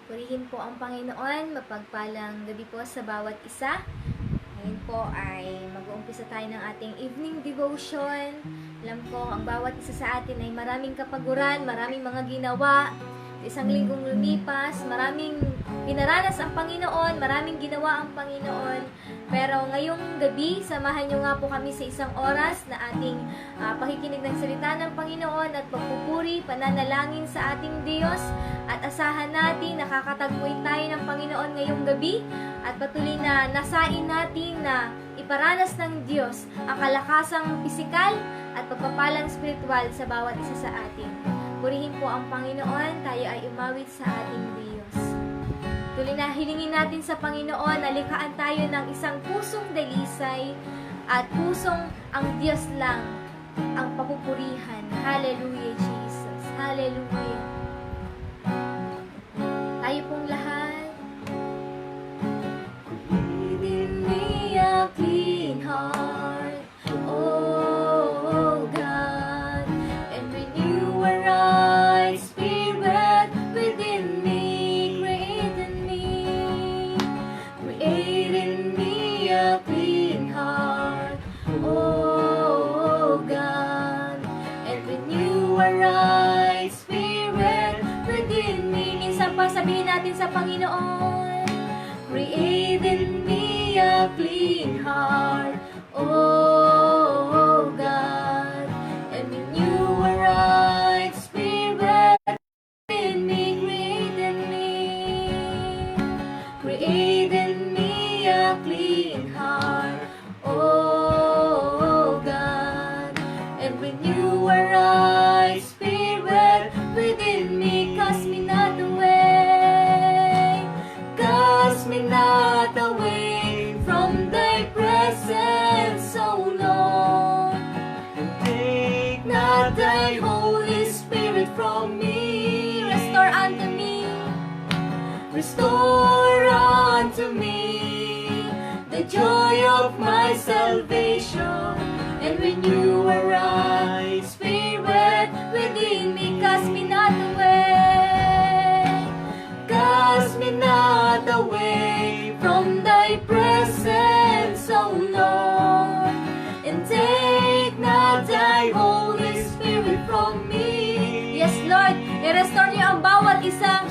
Purihin po ang Panginoon, mapagpalang gabi po sa bawat isa. Ngayon po ay mag-uumpisa tayo ng ating evening devotion. Alam ko, ang bawat isa sa atin ay maraming kapaguran, maraming mga ginawa. Isang linggong lumipas, maraming pinaranas ang Panginoon, maraming ginawa ang Panginoon. Pero ngayong gabi, samahan nyo nga po kami sa isang oras na ating pakikinig ng salita ng Panginoon at pagpupuri, pananalangin sa ating Diyos. At asahan natin, nakakatagpuin tayo ng Panginoon ngayong gabi at patuloy na nasain natin na iparanas ng Diyos ang kalakasang pisikal at pagpapalang spiritual sa bawat isa sa atin. Purihin po ang Panginoon, tayo ay umawit sa ating Diyos. Tuloy na hilingin natin sa Panginoon na likhaan tayo ng isang pusong dalisay at pusong ang Diyos lang ang papupurihan. Hallelujah, Jesus. Hallelujah. Tayo pong lahat. Within me a clean heart, oh God, and renew a right spirit within me. Create in me a clean heart, oh God, and renew a right spirit within me. Minsan pa sabihin natin sa Panginoon, create in me a clean heart, oh God, and renew a right spirit within me. Create in me a clean heart, oh God, and renew a right spirit within me. Cast me not away, cast me not away from thy presence, oh Lord, and take not thy Holy Spirit from me. Restore unto me, restore unto me the joy of my salvation, and renew a right spirit within me. Cast me not away, cast me not away from thy presence, O Lord, and take not thy Holy Spirit from me. Yes, Lord, i-restore niyo ang bawat isang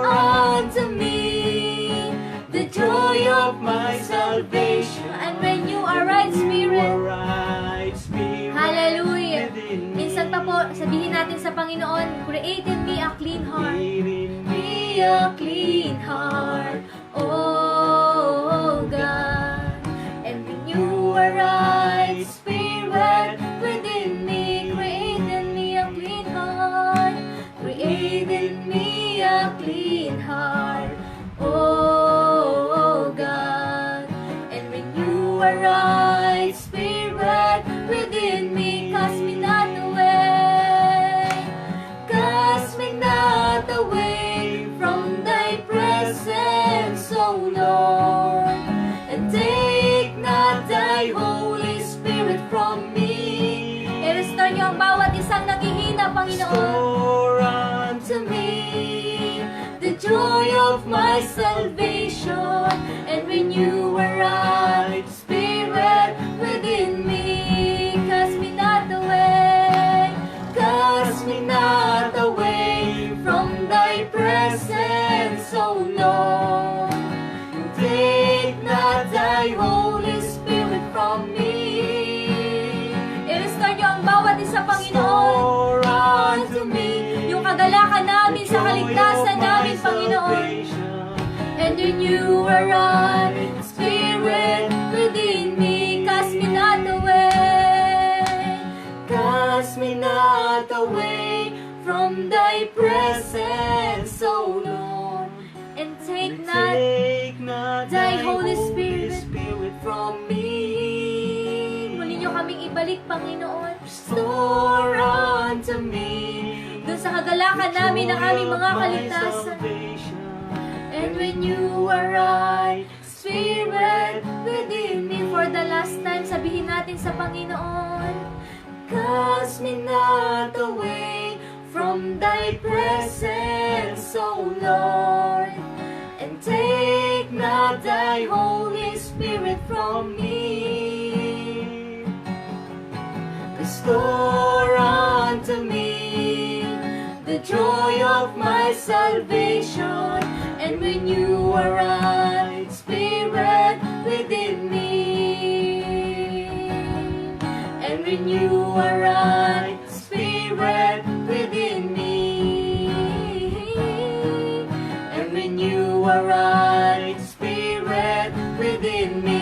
unto me the joy of my salvation, and renew a right spirit. Hallelujah. Minsan pa po, sabihin natin sa Panginoon, create in me a clean heart. Me a clean heart, oh God, and renew a right spirit within me. Create in me a clean heart. Create in me a clean heart, oh God, and renew a right spirit within me. Cast me not away, cast me not away from thy presence, oh Lord, and take not thy Holy Spirit from me. I-restore niyo ang bawat isang naghihina, Panginoon. To me the joy of my salvation, and renew a right spirit within me. Cast me not away, cast me not away from thy presence, O Lord, and take not thy Holy Spirit from me. I-restore niyo ang bawat isa, Panginoon, unto me yung kagalakan namin sa kaligtasan namin, Panginoon, and renew a right spirit within me. Cast me not away, cast me not away from thy presence, O Lord, and take not thy Holy Spirit from me. Muli niyo kaming ibalik, Panginoon. Restore unto me doon sa kagalakan namin ng aming mga kaligtasan, and renew a right spirit within me. For the last time, sabihin natin sa Panginoon, cast me not away from thy presence, O Lord, not thy Holy Spirit from me. Restore unto me the joy of my salvation, and renew a right spirit within me. And renew a right spirit within me. And renew a right spirit within me.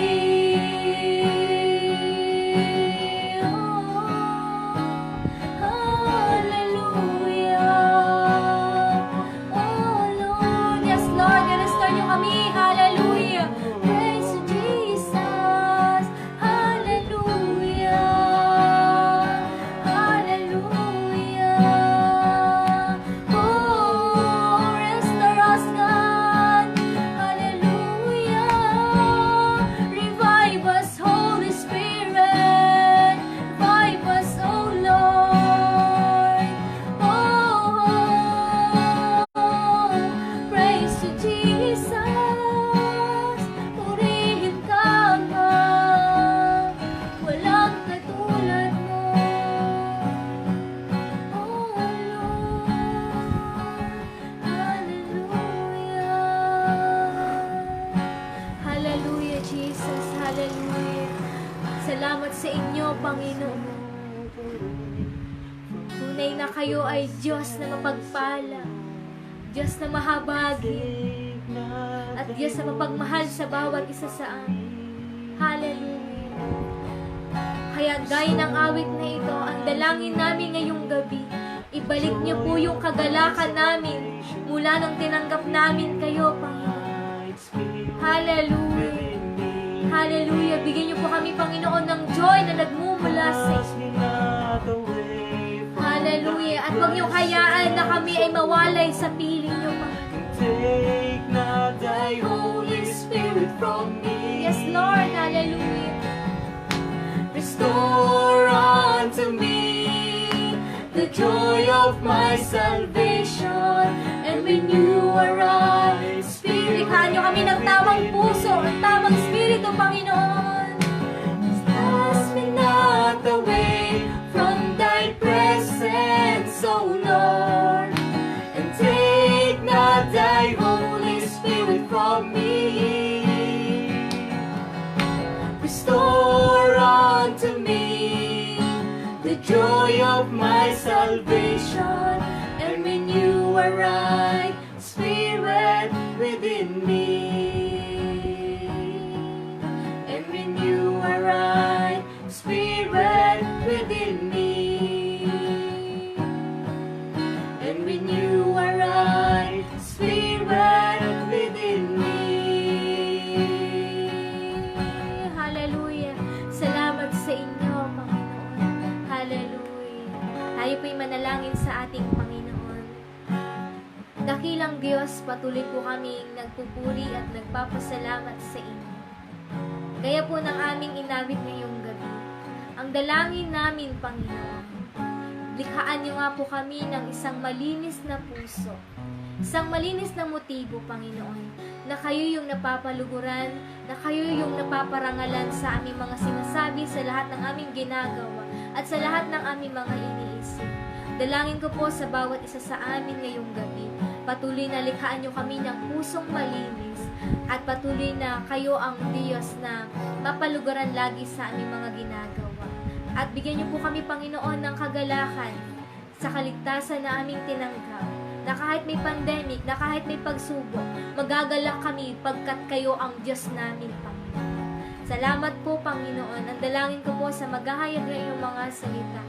Salamat sa inyo, Panginoon. Tunay na kayo ay Diyos na mapagpala, Diyos na mahabagi, at Diyos na mapagmahal sa bawat isa sa amin. Hallelujah. Kaya gaya ng awit na ito, ang dalangin namin ngayong gabi, ibalik niyo po yung kagalakan namin mula nung tinanggap namin kayo, Panginoon. Hallelujah. Hallelujah. Bigyan niyo po kami, Panginoon, ng joy na nagmumula sa inyo. Hallelujah. At huwag niyo hayaan na kami ay mawalay sa piling niyo, Panginoon. Take not thy Holy Spirit from me. Yes, Lord. Hallelujah. Restore unto me the joy of my salvation, and renew a right spirit. Likhaan niyo kami ng tamang puso, ng tamang spirito, Panginoon. Cast me not away from thy presence, O Lord, and take not thy Holy Spirit from me. Restore unto me the joy of my salvation, and renew a right spirit within me. And renew a right spirit within me. And renew a right spirit within me. Hallelujah. Salamat sa inyo, Panginoon. Hallelujah. Tayo po'y manalangin sa ating Panginoon. Dakilang Diyos, patuloy po kaming nagpupuri at nagpapasalamat sa inyo. Gaya po ng aming inawit ngayong gabi, ang dalangin namin, Panginoon, likhaan niyo nga po kami ng isang malinis na puso, isang malinis na motibo, Panginoon, na kayo yung napapaluguran, na kayo yung napaparangalan sa aming mga sinasabi, sa lahat ng aming ginagawa, at sa lahat ng aming mga iniisip. Dalangin ko po sa bawat isa sa amin ngayong gabi, patuloy na likhaan niyo kami ng pusong malinis, at patuloy na kayo ang Diyos na mapaluguran lagi sa aming mga ginagawa. At bigyan niyo po kami, Panginoon, ng kagalakan sa kaligtasan na aming tinanggap, na kahit may pandemic, na kahit may pagsubok, magagalak kami pagkat kayo ang Diyos namin, Panginoon. Salamat po, Panginoon. Ang dalangin ko po sa maghahayag ng iyong mga salita,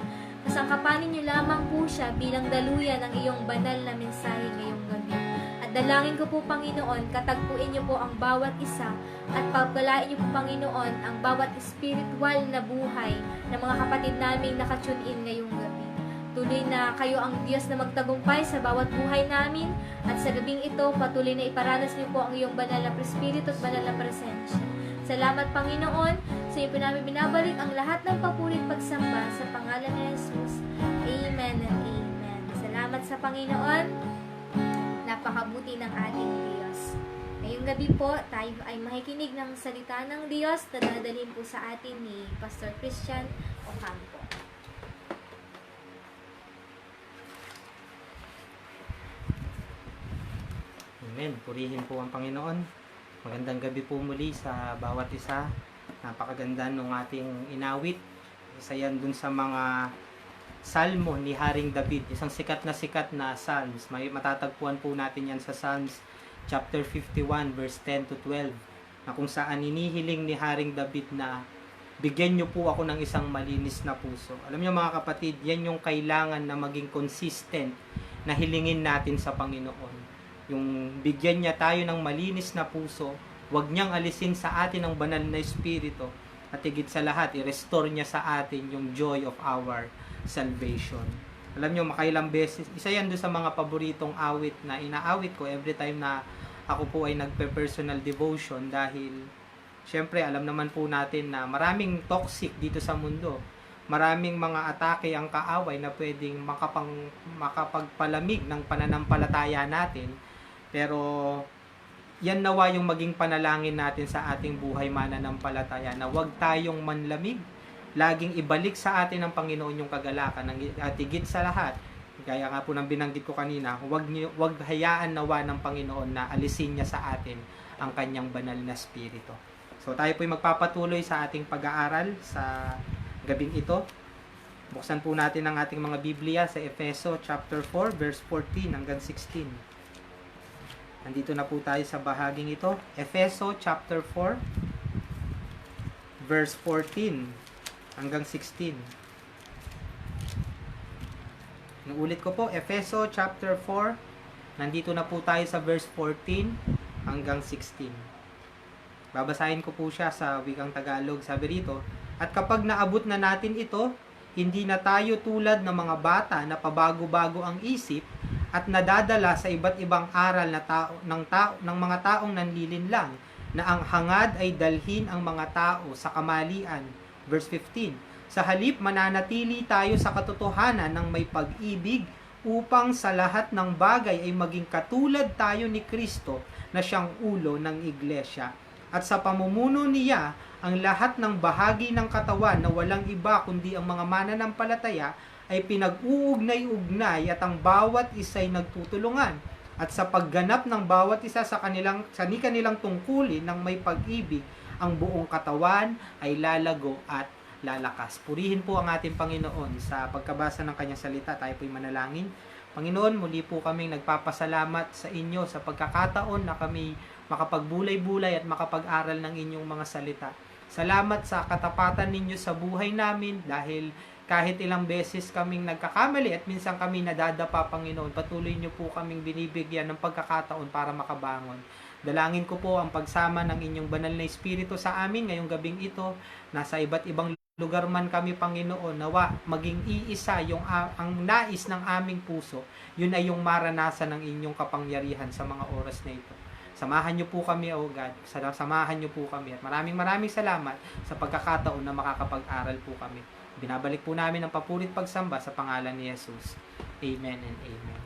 kasangkapanin niyo lamang po siya bilang daluyan ng iyong banal na mensahe ngayong gabi. At dalangin ko po, Panginoon, katagpuin niyo po ang bawat isa at pagpalain niyo po, Panginoon, ang bawat spiritual na buhay ng mga kapatid naming nakatune in ngayong gabi. Tuloy na kayo ang Diyos na magtagumpay sa bawat buhay namin, at sa gabing ito, patuloy na iparanas niyo po ang iyong banal na espiritu at banal na presensya. Salamat, Panginoon. Sa iyo po namin binabalik ang lahat ng papurit pagsamba sa pangalan ni Jesus. Amen and amen. Salamat sa Panginoon. Napakabuti ng ating Diyos. Ngayon Ngayong gabi po, tayo ay makikinig ng salita ng Diyos na dadalhin po sa atin ni Pastor Christian Ocampo. Amen. Purihin po ang Panginoon. Magandang gabi po muli sa bawat isa. Napakaganda nung ating inawit. Isa yan dun sa mga salmo ni Haring David. Isang sikat na psalms. May matatagpuan po natin yan sa Psalms chapter 51 verse 10 to 12. Na kung saan inihiling ni Haring David na bigyan niyo po ako ng isang malinis na puso. Alam niyo mga kapatid, yan yung kailangan na maging consistent na hilingin natin sa Panginoon. Yung bigyan niya tayo ng malinis na puso, huwag niyang alisin sa atin ang banal na espiritu, at higit sa lahat, i-restore niya sa atin yung joy of our salvation. Alam niyo, makailang beses, isa yan doon sa mga paboritong awit na inaawit ko every time na ako po ay nagpe-personal devotion, dahil syempre alam naman po natin na maraming toxic dito sa mundo. Maraming mga atake ang kaaway na pwedeng makapagpalamig ng pananampalataya natin. Pero yan nawa yung maging panalangin natin sa ating buhay mananampalataya, na huwag tayong manlamig. Laging ibalik sa atin ng Panginoon yung kagalakan, at higit sa lahat, gaya nga po ng binanggit ko kanina, huwag hayaan nawa ng Panginoon na alisin niya sa atin ang kanyang banal na espiritu. So tayo po'y magpapatuloy sa ating pag-aaral sa gabing ito. Buksan po natin ang ating mga Biblia sa Efeso chapter 4 verse 14 hanggang 16. Nandito na po tayo sa bahaging ito. Efeso chapter 4 verse 14 hanggang 16. Nuulit ko po, Efeso chapter 4. Nandito na po tayo sa verse 14 hanggang 16. Babasahin ko po siya sa wikang Tagalog. Sabi rito, at kapag naabot na natin ito, hindi na tayo tulad ng mga bata na pabago-bago ang isip at nadadala sa iba't ibang aral na ng mga taong nanlilinlang, na ang hangad ay dalhin ang mga tao sa kamalian. Verse 15, sa halip mananatili tayo sa katotohanan ng may pag-ibig, upang sa lahat ng bagay ay maging katulad tayo ni Kristo na siyang ulo ng iglesia. At sa pamumuno niya, ang lahat ng bahagi ng katawan na walang iba kundi ang mga mananampalataya ay pinag-uugnay-ugnay, at ang bawat isa ay nagtutulungan. At sa pagganap ng bawat isa sa kanilang tungkulin ng may pag-ibig, ang buong katawan ay lalago at lalakas. Purihin po ang ating Panginoon. Sa pagkabasa ng kanyang salita, tayo po'y manalangin. Panginoon, muli po kaming nagpapasalamat sa inyo sa pagkakataon na kami makapagbulay-bulay at makapag-aral ng inyong mga salita. Salamat sa katapatan ninyo sa buhay namin, dahil kahit ilang beses kaming nagkakamali at minsan kami nadadapa, Panginoon, patuloy niyo po kaming binibigyan ng pagkakataon para makabangon. Dalangin ko po ang pagsama ng inyong banal na espiritu sa amin ngayong gabing ito. Nasa iba't ibang lugar man kami, Panginoon, nawa maging iisa yung ang nais ng aming puso. Yun ay yung maranasan ng inyong kapangyarihan sa mga oras na ito. Samahan niyo po kami, O God. Samahan niyo po kami. At maraming salamat sa pagkakataon na makakapag-aral po kami. Binabalik po namin ang papurit pagsamba sa pangalan ni Jesus. Amen and amen.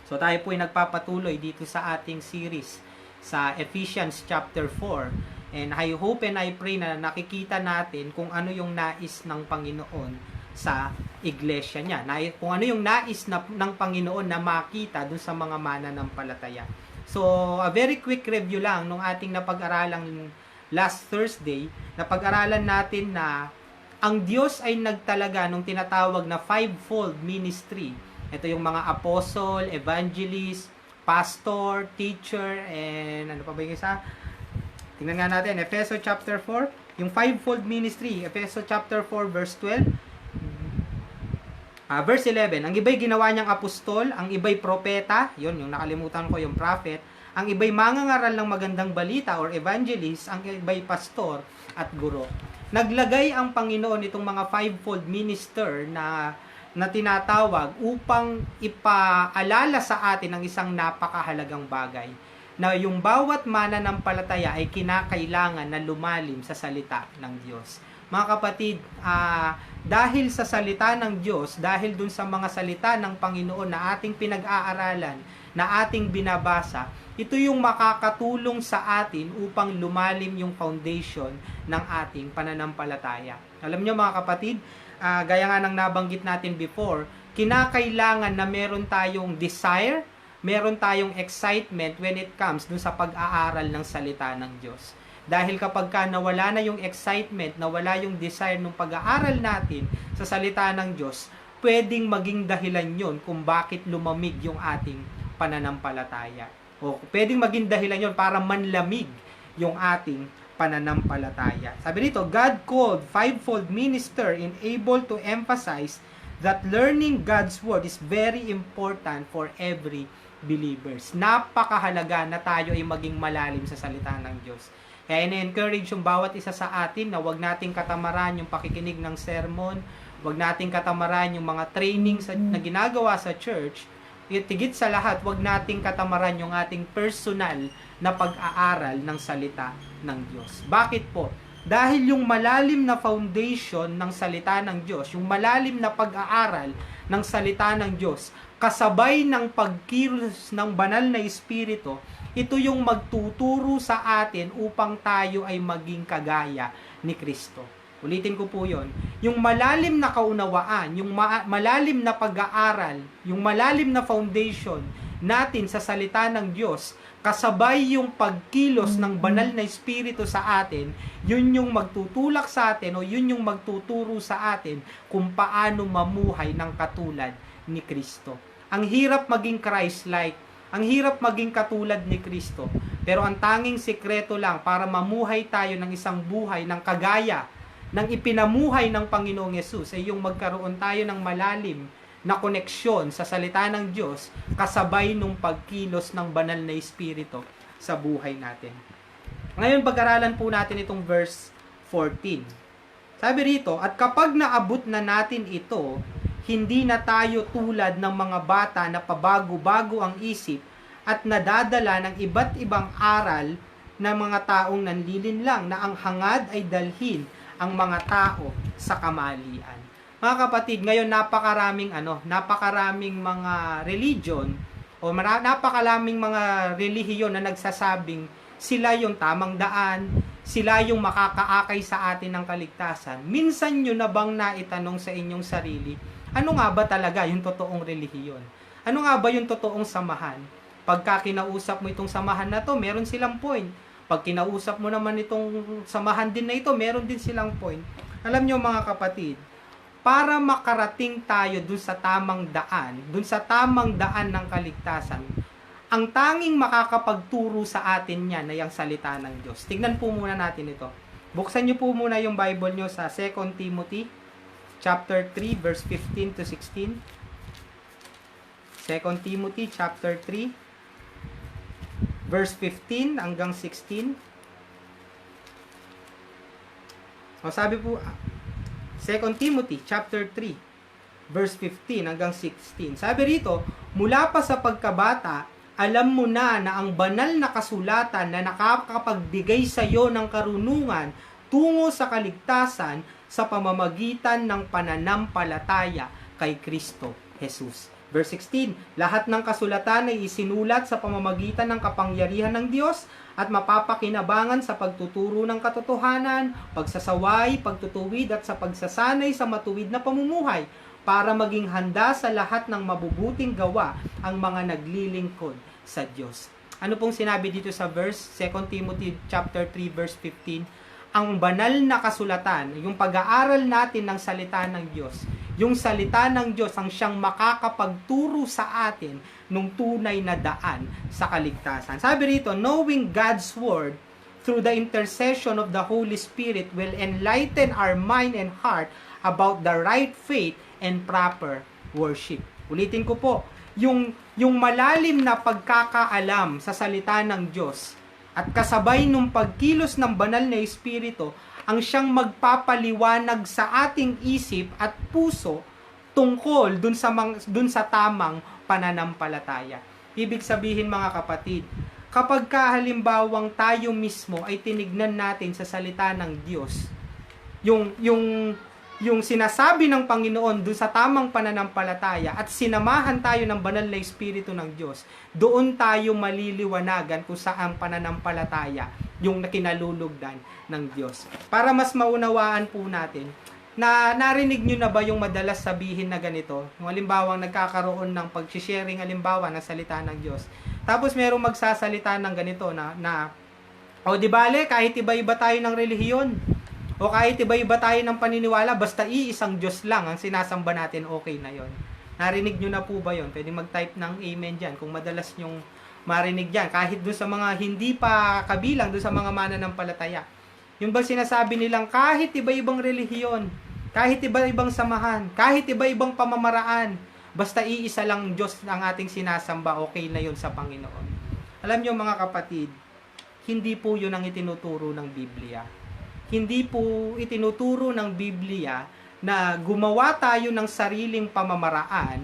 So tayo po ay nagpapatuloy dito sa ating series sa Ephesians chapter 4. And I hope and I pray na nakikita natin kung ano yung nais ng Panginoon sa iglesia niya. Kung ano yung nais ng Panginoon na makita dun sa mga mananampalataya. So, a very quick review lang nung ating napag-aralang last Thursday. Napag-aralan natin na ang Diyos ay nagtalaga nung tinatawag na fivefold ministry. Ito yung mga apostle, evangelist, pastor, teacher, and ano pa ba yung isa? Tingnan nga natin, Efeso chapter 4, yung fivefold ministry, Efeso chapter 4 verse 12. Verse 11, ang iba'y ginawa niyang apostol, ang iba'y propeta, yun, yung nakalimutan ko, yung prophet, ang iba'y mangangaral ng magandang balita or evangelist, ang iba'y pastor at guro. Naglagay ang Panginoon itong mga fivefold minister na tinatawag upang ipaalala sa atin ang isang napakahalagang bagay, na yung bawat mananampalataya ay kinakailangan na lumalim sa salita ng Diyos. Mga kapatid, dahil sa salita ng Diyos, dahil dun sa mga salita ng Panginoon na ating pinag-aaralan, na ating binabasa, ito yung makakatulong sa atin upang lumalim yung foundation ng ating pananampalataya. Alam nyo mga kapatid, gaya nga ng nabanggit natin before, kinakailangan na meron tayong desire, meron tayong excitement when it comes dun sa pag-aaral ng salita ng Diyos. Dahil kapag nawala na yung excitement, nawala yung desire ng pag-aaral natin sa salita ng Diyos, pwedeng maging dahilan yon kung bakit lumamig yung ating pananampalataya. O pwedeng maging dahilan yon para manlamig yung ating pananampalataya. Sabi dito, God called fivefold minister and able to emphasize that learning God's Word is very important for every believers. Napakahalaga na tayo ay maging malalim sa salita ng Diyos. Kaya ina-encourage yung bawat isa sa atin na wag nating katamaran yung pakikinig ng sermon, wag nating katamaran yung mga training na ginagawa sa church, tigit sa lahat, wag nating katamaran yung ating personal na pag-aaral ng salita ng Diyos. Bakit po? Dahil yung malalim na foundation ng salita ng Diyos, yung malalim na pag-aaral ng salita ng Diyos, kasabay ng pagkilos ng banal na Espiritu, ito yung magtuturo sa atin upang tayo ay maging kagaya ni Kristo. Ulitin ko po yon. Yung malalim na kaunawaan, yung malalim na pag-aaral, yung malalim na foundation natin sa salita ng Diyos, kasabay yung pagkilos ng banal na Espiritu sa atin, yun yung magtutulak sa atin o yun yung magtuturo sa atin kung paano mamuhay ng katulad ni Kristo. Ang hirap maging Christ-like, ang hirap maging katulad ni Kristo, pero ang tanging sikreto lang para mamuhay tayo ng isang buhay ng kagaya ng ipinamuhay ng Panginoong Yesus ay yung magkaroon tayo ng malalim na koneksyon sa salita ng Diyos kasabay nung pagkilos ng banal na Espiritu sa buhay natin. Ngayon, pag-aralan po natin itong verse 14. Sabi rito, at kapag naabot na natin ito, hindi na tayo tulad ng mga bata na pabago-bago ang isip at nadadala ng iba't ibang aral ng mga taong nanlilinlang na ang hangad ay dalhin ang mga tao sa kamalian. Mga kapatid, ngayon napakaraming mga religion o napakaraming mga relihiyon na nagsasabing sila yung tamang daan, sila yung makakaakay sa atin ng kaligtasan. Minsan nyo na bang naitanong sa inyong sarili, ano nga ba talaga yung totoong relihiyon? Ano nga ba yung totoong samahan? Pagka kinausap mo itong samahan na to, meron silang point. Pag kinausap mo naman itong samahan din na ito, meron din silang point. Alam nyo mga kapatid, para makarating tayo dun sa tamang daan ng kaligtasan, ang tanging makakapagturo sa atin yan ay ang salita ng Diyos. Tignan po muna natin ito. Buksan nyo po muna yung Bible nyo sa 2 Timothy chapter 3 verse 15 to 16. 2 Timothy chapter 3 verse 15 hanggang 16. O sabi po 2 Timothy chapter 3 verse 15 hanggang 16. Sabi rito, mula pa sa pagkabata, alam mo na ang banal na kasulatan na nakakapagbigay sa iyo ng karunungan tungo sa kaligtasan sa pamamagitan ng pananampalataya kay Kristo Jesus. Verse 16, lahat ng kasulatan ay isinulat sa pamamagitan ng kapangyarihan ng Diyos at mapapakinabangan sa pagtuturo ng katotohanan, pagsasaway, pagtutuwid at sa pagsasanay sa matuwid na pamumuhay para maging handa sa lahat ng mabubuting gawa ang mga naglilingkod sa Diyos. Ano pong sinabi dito sa verse 2 Timothy chapter 3 verse 15? Ang banal na kasulatan, yung pag-aaral natin ng salita ng Diyos, yung salita ng Diyos ang siyang makakapagturo sa atin nung tunay na daan sa kaligtasan. Sabi rito, knowing God's Word through the intercession of the Holy Spirit will enlighten our mind and heart about the right faith and proper worship. Ulitin ko po, yung malalim na pagkakaalam sa salita ng Diyos at kasabay nung pagkilos ng banal na Espiritu, ang siyang magpapaliwanag sa ating isip at puso tungkol dun sa tamang pananampalataya. Ibig sabihin mga kapatid, kapag halimbawang tayo mismo ay tinignan natin sa salita ng Diyos, yung yung sinasabi ng Panginoon doon sa tamang pananampalataya at sinamahan tayo ng banal na Espiritu ng Diyos, doon tayo maliliwanagan kung saan pananampalataya yung nakinalulugdan ng Diyos. Para mas maunawaan po natin, na narinig nyo na ba yung madalas sabihin na ganito? Yung halimbawang nagkakaroon ng pag-sharing halimbawa ng salita ng Diyos. Tapos merong magsasalita ng ganito o di bale, kahit iba-iba tayo ng relihiyon, o kahit iba-iba tayo ng paniniwala, basta iisang Diyos lang ang sinasamba natin, okay na yon. Narinig nyo na po ba yon? Pwede mag-type ng amen dyan kung madalas nyong marinig dyan. Kahit doon sa mga hindi pa kabilang, doon sa mga mananampalataya. Yung ba sinasabi nilang kahit iba-ibang relihiyon, kahit iba-ibang samahan, kahit iba-ibang pamamaraan, basta iisa lang Diyos ang ating sinasamba, okay na yun sa Panginoon. Alam nyo mga kapatid, hindi po yun ang itinuturo ng Biblia. Hindi po itinuturo ng Biblia na gumawa tayo ng sariling pamamaraan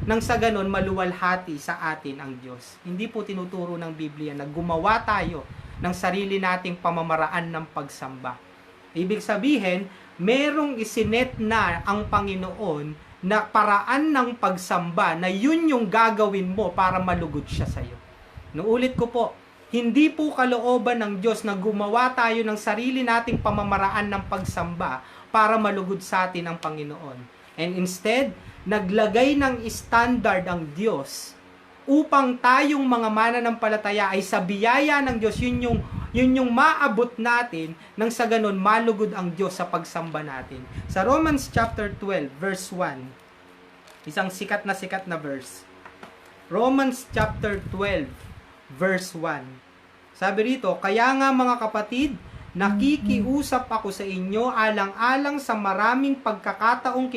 nang sa ganon maluwalhati sa atin ang Diyos. Hindi po tinuturo ng Biblia na gumawa tayo ng sarili nating pamamaraan ng pagsamba. Ibig sabihin, merong isinet na ang Panginoon na paraan ng pagsamba na yun yung gagawin mo para malugod siya sa'yo. Nuulit ko po, hindi po kalooban ng Diyos na gumawa tayo ng sarili nating pamamaraan ng pagsamba para malugod sa atin ang Panginoon. And instead, naglagay ng standard ang Diyos upang tayong mga mananampalataya ay sa biyaya ng Diyos, yun yung maabot natin nang sa ganon malugod ang Diyos sa pagsamba natin. Sa Romans chapter 12 verse 1, isang sikat na verse. Romans chapter 12 verse 1. Sabi rito, kaya nga mga kapatid, nakikiusap ako sa inyo alang-alang sa maraming pagkakataong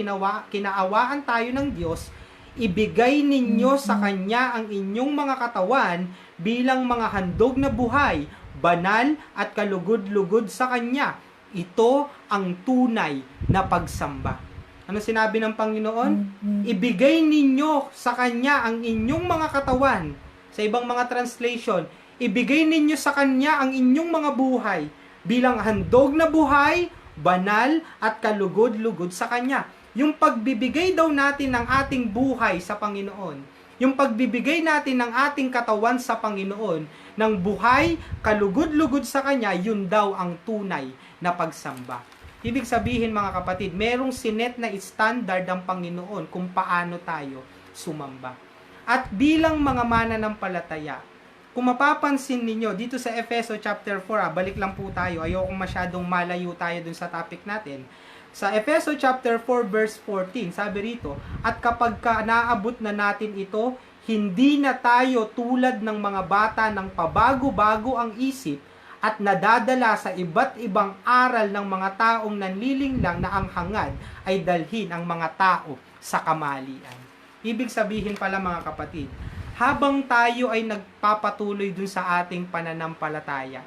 kinaawaan tayo ng Diyos, ibigay ninyo sa Kanya ang inyong mga katawan bilang mga handog na buhay, banal at kalugod-lugod sa Kanya. Ito ang tunay na pagsamba. Ano sinabi ng Panginoon? Ibigay ninyo sa Kanya ang inyong mga katawan. Sa ibang mga translation, ibigay ninyo sa Kanya ang inyong mga buhay bilang handog na buhay, banal at kalugod-lugod sa Kanya. Yung pagbibigay daw natin ng ating buhay sa Panginoon, yung pagbibigay natin ng ating katawan sa Panginoon, ng buhay, kalugod-lugod sa Kanya, yun daw ang tunay na pagsamba. Ibig sabihin mga kapatid, merong sinet na standard ang Panginoon kung paano tayo sumamba. At bilang mga mananampalataya, kung mapapansin ninyo, dito sa Efeso chapter 4, balik lang po tayo, ayokong masyadong malayo tayo dun sa topic natin. Sa Efeso chapter 4 verse 14, sabi rito, at kapag naabot na natin ito, hindi na tayo tulad ng mga bata ng pabago-bago ang isip at nadadala sa iba't ibang aral ng mga taong nanlilinglang na ang hangad ay dalhin ang mga tao sa kamalian. Ibig sabihin pala mga kapatid, habang tayo ay nagpapatuloy dun sa ating pananampalataya,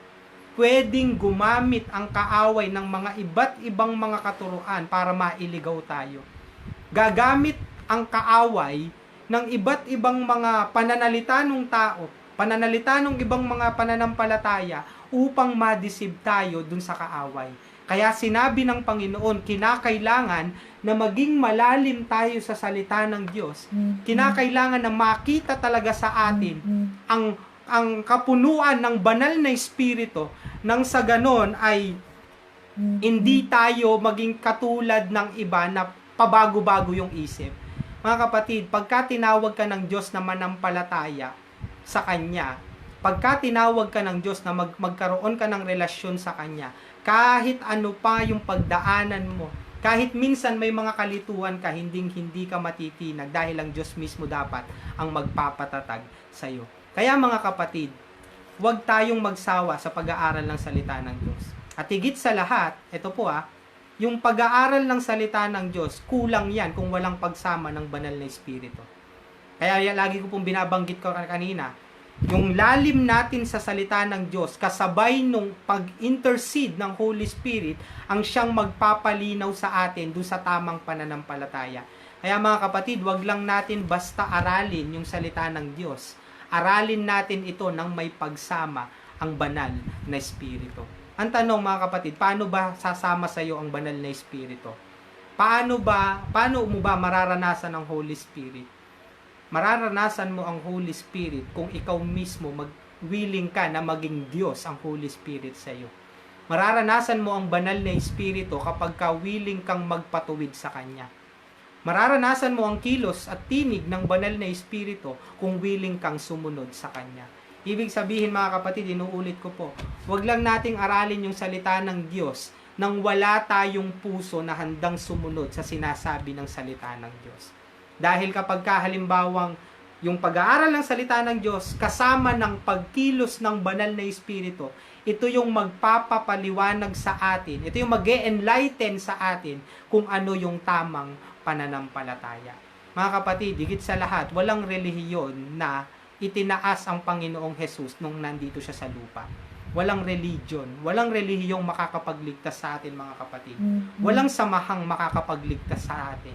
pwedeng gumamit ang kaaway ng mga iba't ibang mga katuruan para mailigaw tayo. Gagamit ang kaaway ng iba't ibang mga pananalita ng tao, pananalita ng ibang mga pananampalataya upang madeceive tayo dun sa kaaway. Kaya sinabi ng Panginoon, kinakailangan na maging malalim tayo sa salita ng Diyos. Kinakailangan na makita talaga sa atin ang kapunuan ng banal na Espiritu nang sa ganon ay hindi tayo maging katulad ng iba na pabago-bago yung isip. Mga kapatid, pagka tinawag ka ng Diyos na manampalataya sa Kanya, pagka tinawag ka ng Diyos na magkaroon ka ng relasyon sa Kanya, kahit ano pa yung pagdaanan mo, kahit minsan may mga kalituan ka, hindi ka matitinag dahil ang Diyos mismo dapat ang magpapatatag sa iyo. Kaya mga kapatid, huwag tayong magsawa sa pag-aaral ng salita ng Diyos. At higit sa lahat, ito po yung pag-aaral ng salita ng Diyos, kulang yan kung walang pagsama ng banal na Espiritu. Kaya lagi ko pong binabanggit ko kanina, yung lalim natin sa salita ng Diyos, kasabay nung pag-intercede ng Holy Spirit, ang siyang magpapalinaw sa atin doon sa tamang pananampalataya. Kaya mga kapatid, wag lang natin basta aralin yung salita ng Diyos. Aralin natin ito ng may pagsama ang banal na Espiritu. Ang tanong mga kapatid, paano ba sasama sa iyo ang banal na Espiritu? paano mo ba mararanasan ang Holy Spirit? Mararanasan mo ang Holy Spirit kung ikaw mismo willing ka na maging Diyos ang Holy Spirit sa iyo. Mararanasan mo ang banal na Espiritu kapag ka willing kang magpatuwid sa Kanya. Mararanasan mo ang kilos at tinig ng banal na Espiritu kung willing kang sumunod sa Kanya. Ibig sabihin mga kapatid, inuulit ko po, huwag lang nating aralin yung salita ng Diyos nang wala tayong puso na handang sumunod sa sinasabi ng salita ng Diyos. Dahil kapag halimbawang yung pag-aaral ng salita ng Diyos kasama ng pagkilos ng banal na Espiritu, ito yung magpapapaliwanag sa atin, ito yung mag-e-enlighten sa atin kung ano yung tamang pananampalataya. Mga kapatid, higit sa lahat, walang relihiyon na itinaas ang Panginoong Hesus nung nandito siya sa lupa. Walang religion, walang relihiyong makakapagligtas sa atin mga kapatid. Walang samahang makakapagligtas sa atin.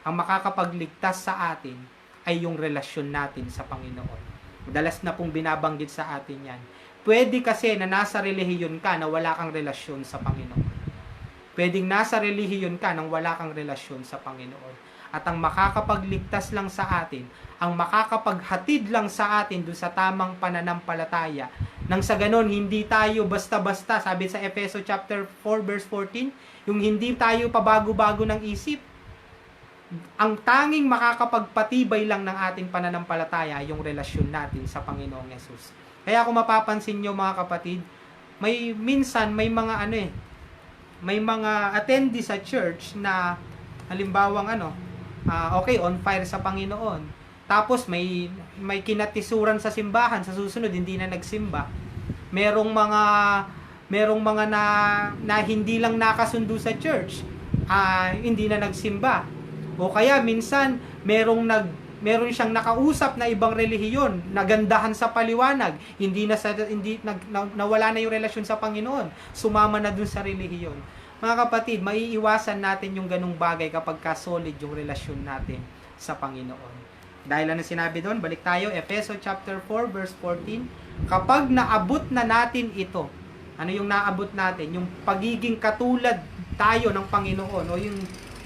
Ang makakapagligtas sa atin ay yung relasyon natin sa Panginoon. Madalas na pong binabanggit sa atin yan. Pwede kasi na nasa relihiyon ka na wala kang relasyon sa Panginoon. Pwedeng nasa relihiyon ka nang wala kang relasyon sa Panginoon. At ang makakapagligtas lang sa atin, ang makakapaghatid lang sa atin doon sa tamang pananampalataya, nang sa ganon, hindi tayo basta-basta, sabi sa Efeso chapter 4 verse 14, yung hindi tayo pabago-bago ng isip. Ang tanging makakapagpatibay lang ng ating pananampalataya yung relasyon natin sa Panginoong Yesus. Kaya kung mapapansin nyo mga kapatid, minsan may mga may mga attendee sa church na halimbawang okay, on fire sa Panginoon. Tapos may kinatisuran sa simbahan, sa susunod hindi na nagsimba. Merong mga na hindi lang nakasundo sa church, hindi na nagsimba. O kaya minsan meron siyang nakausap na ibang relihiyon, nagandahan sa paliwanag, nawala na yung relasyon sa Panginoon, sumama na dun sa relihiyon. Mga kapatid, maiiwasan natin yung ganung bagay kapag solid yung relasyon natin sa Panginoon. Dahil ano sinabi doon, balik tayo, Efeso chapter 4 verse 14, kapag naabot na natin ito, ano yung naabot natin? Yung pagiging katulad tayo ng Panginoon o yung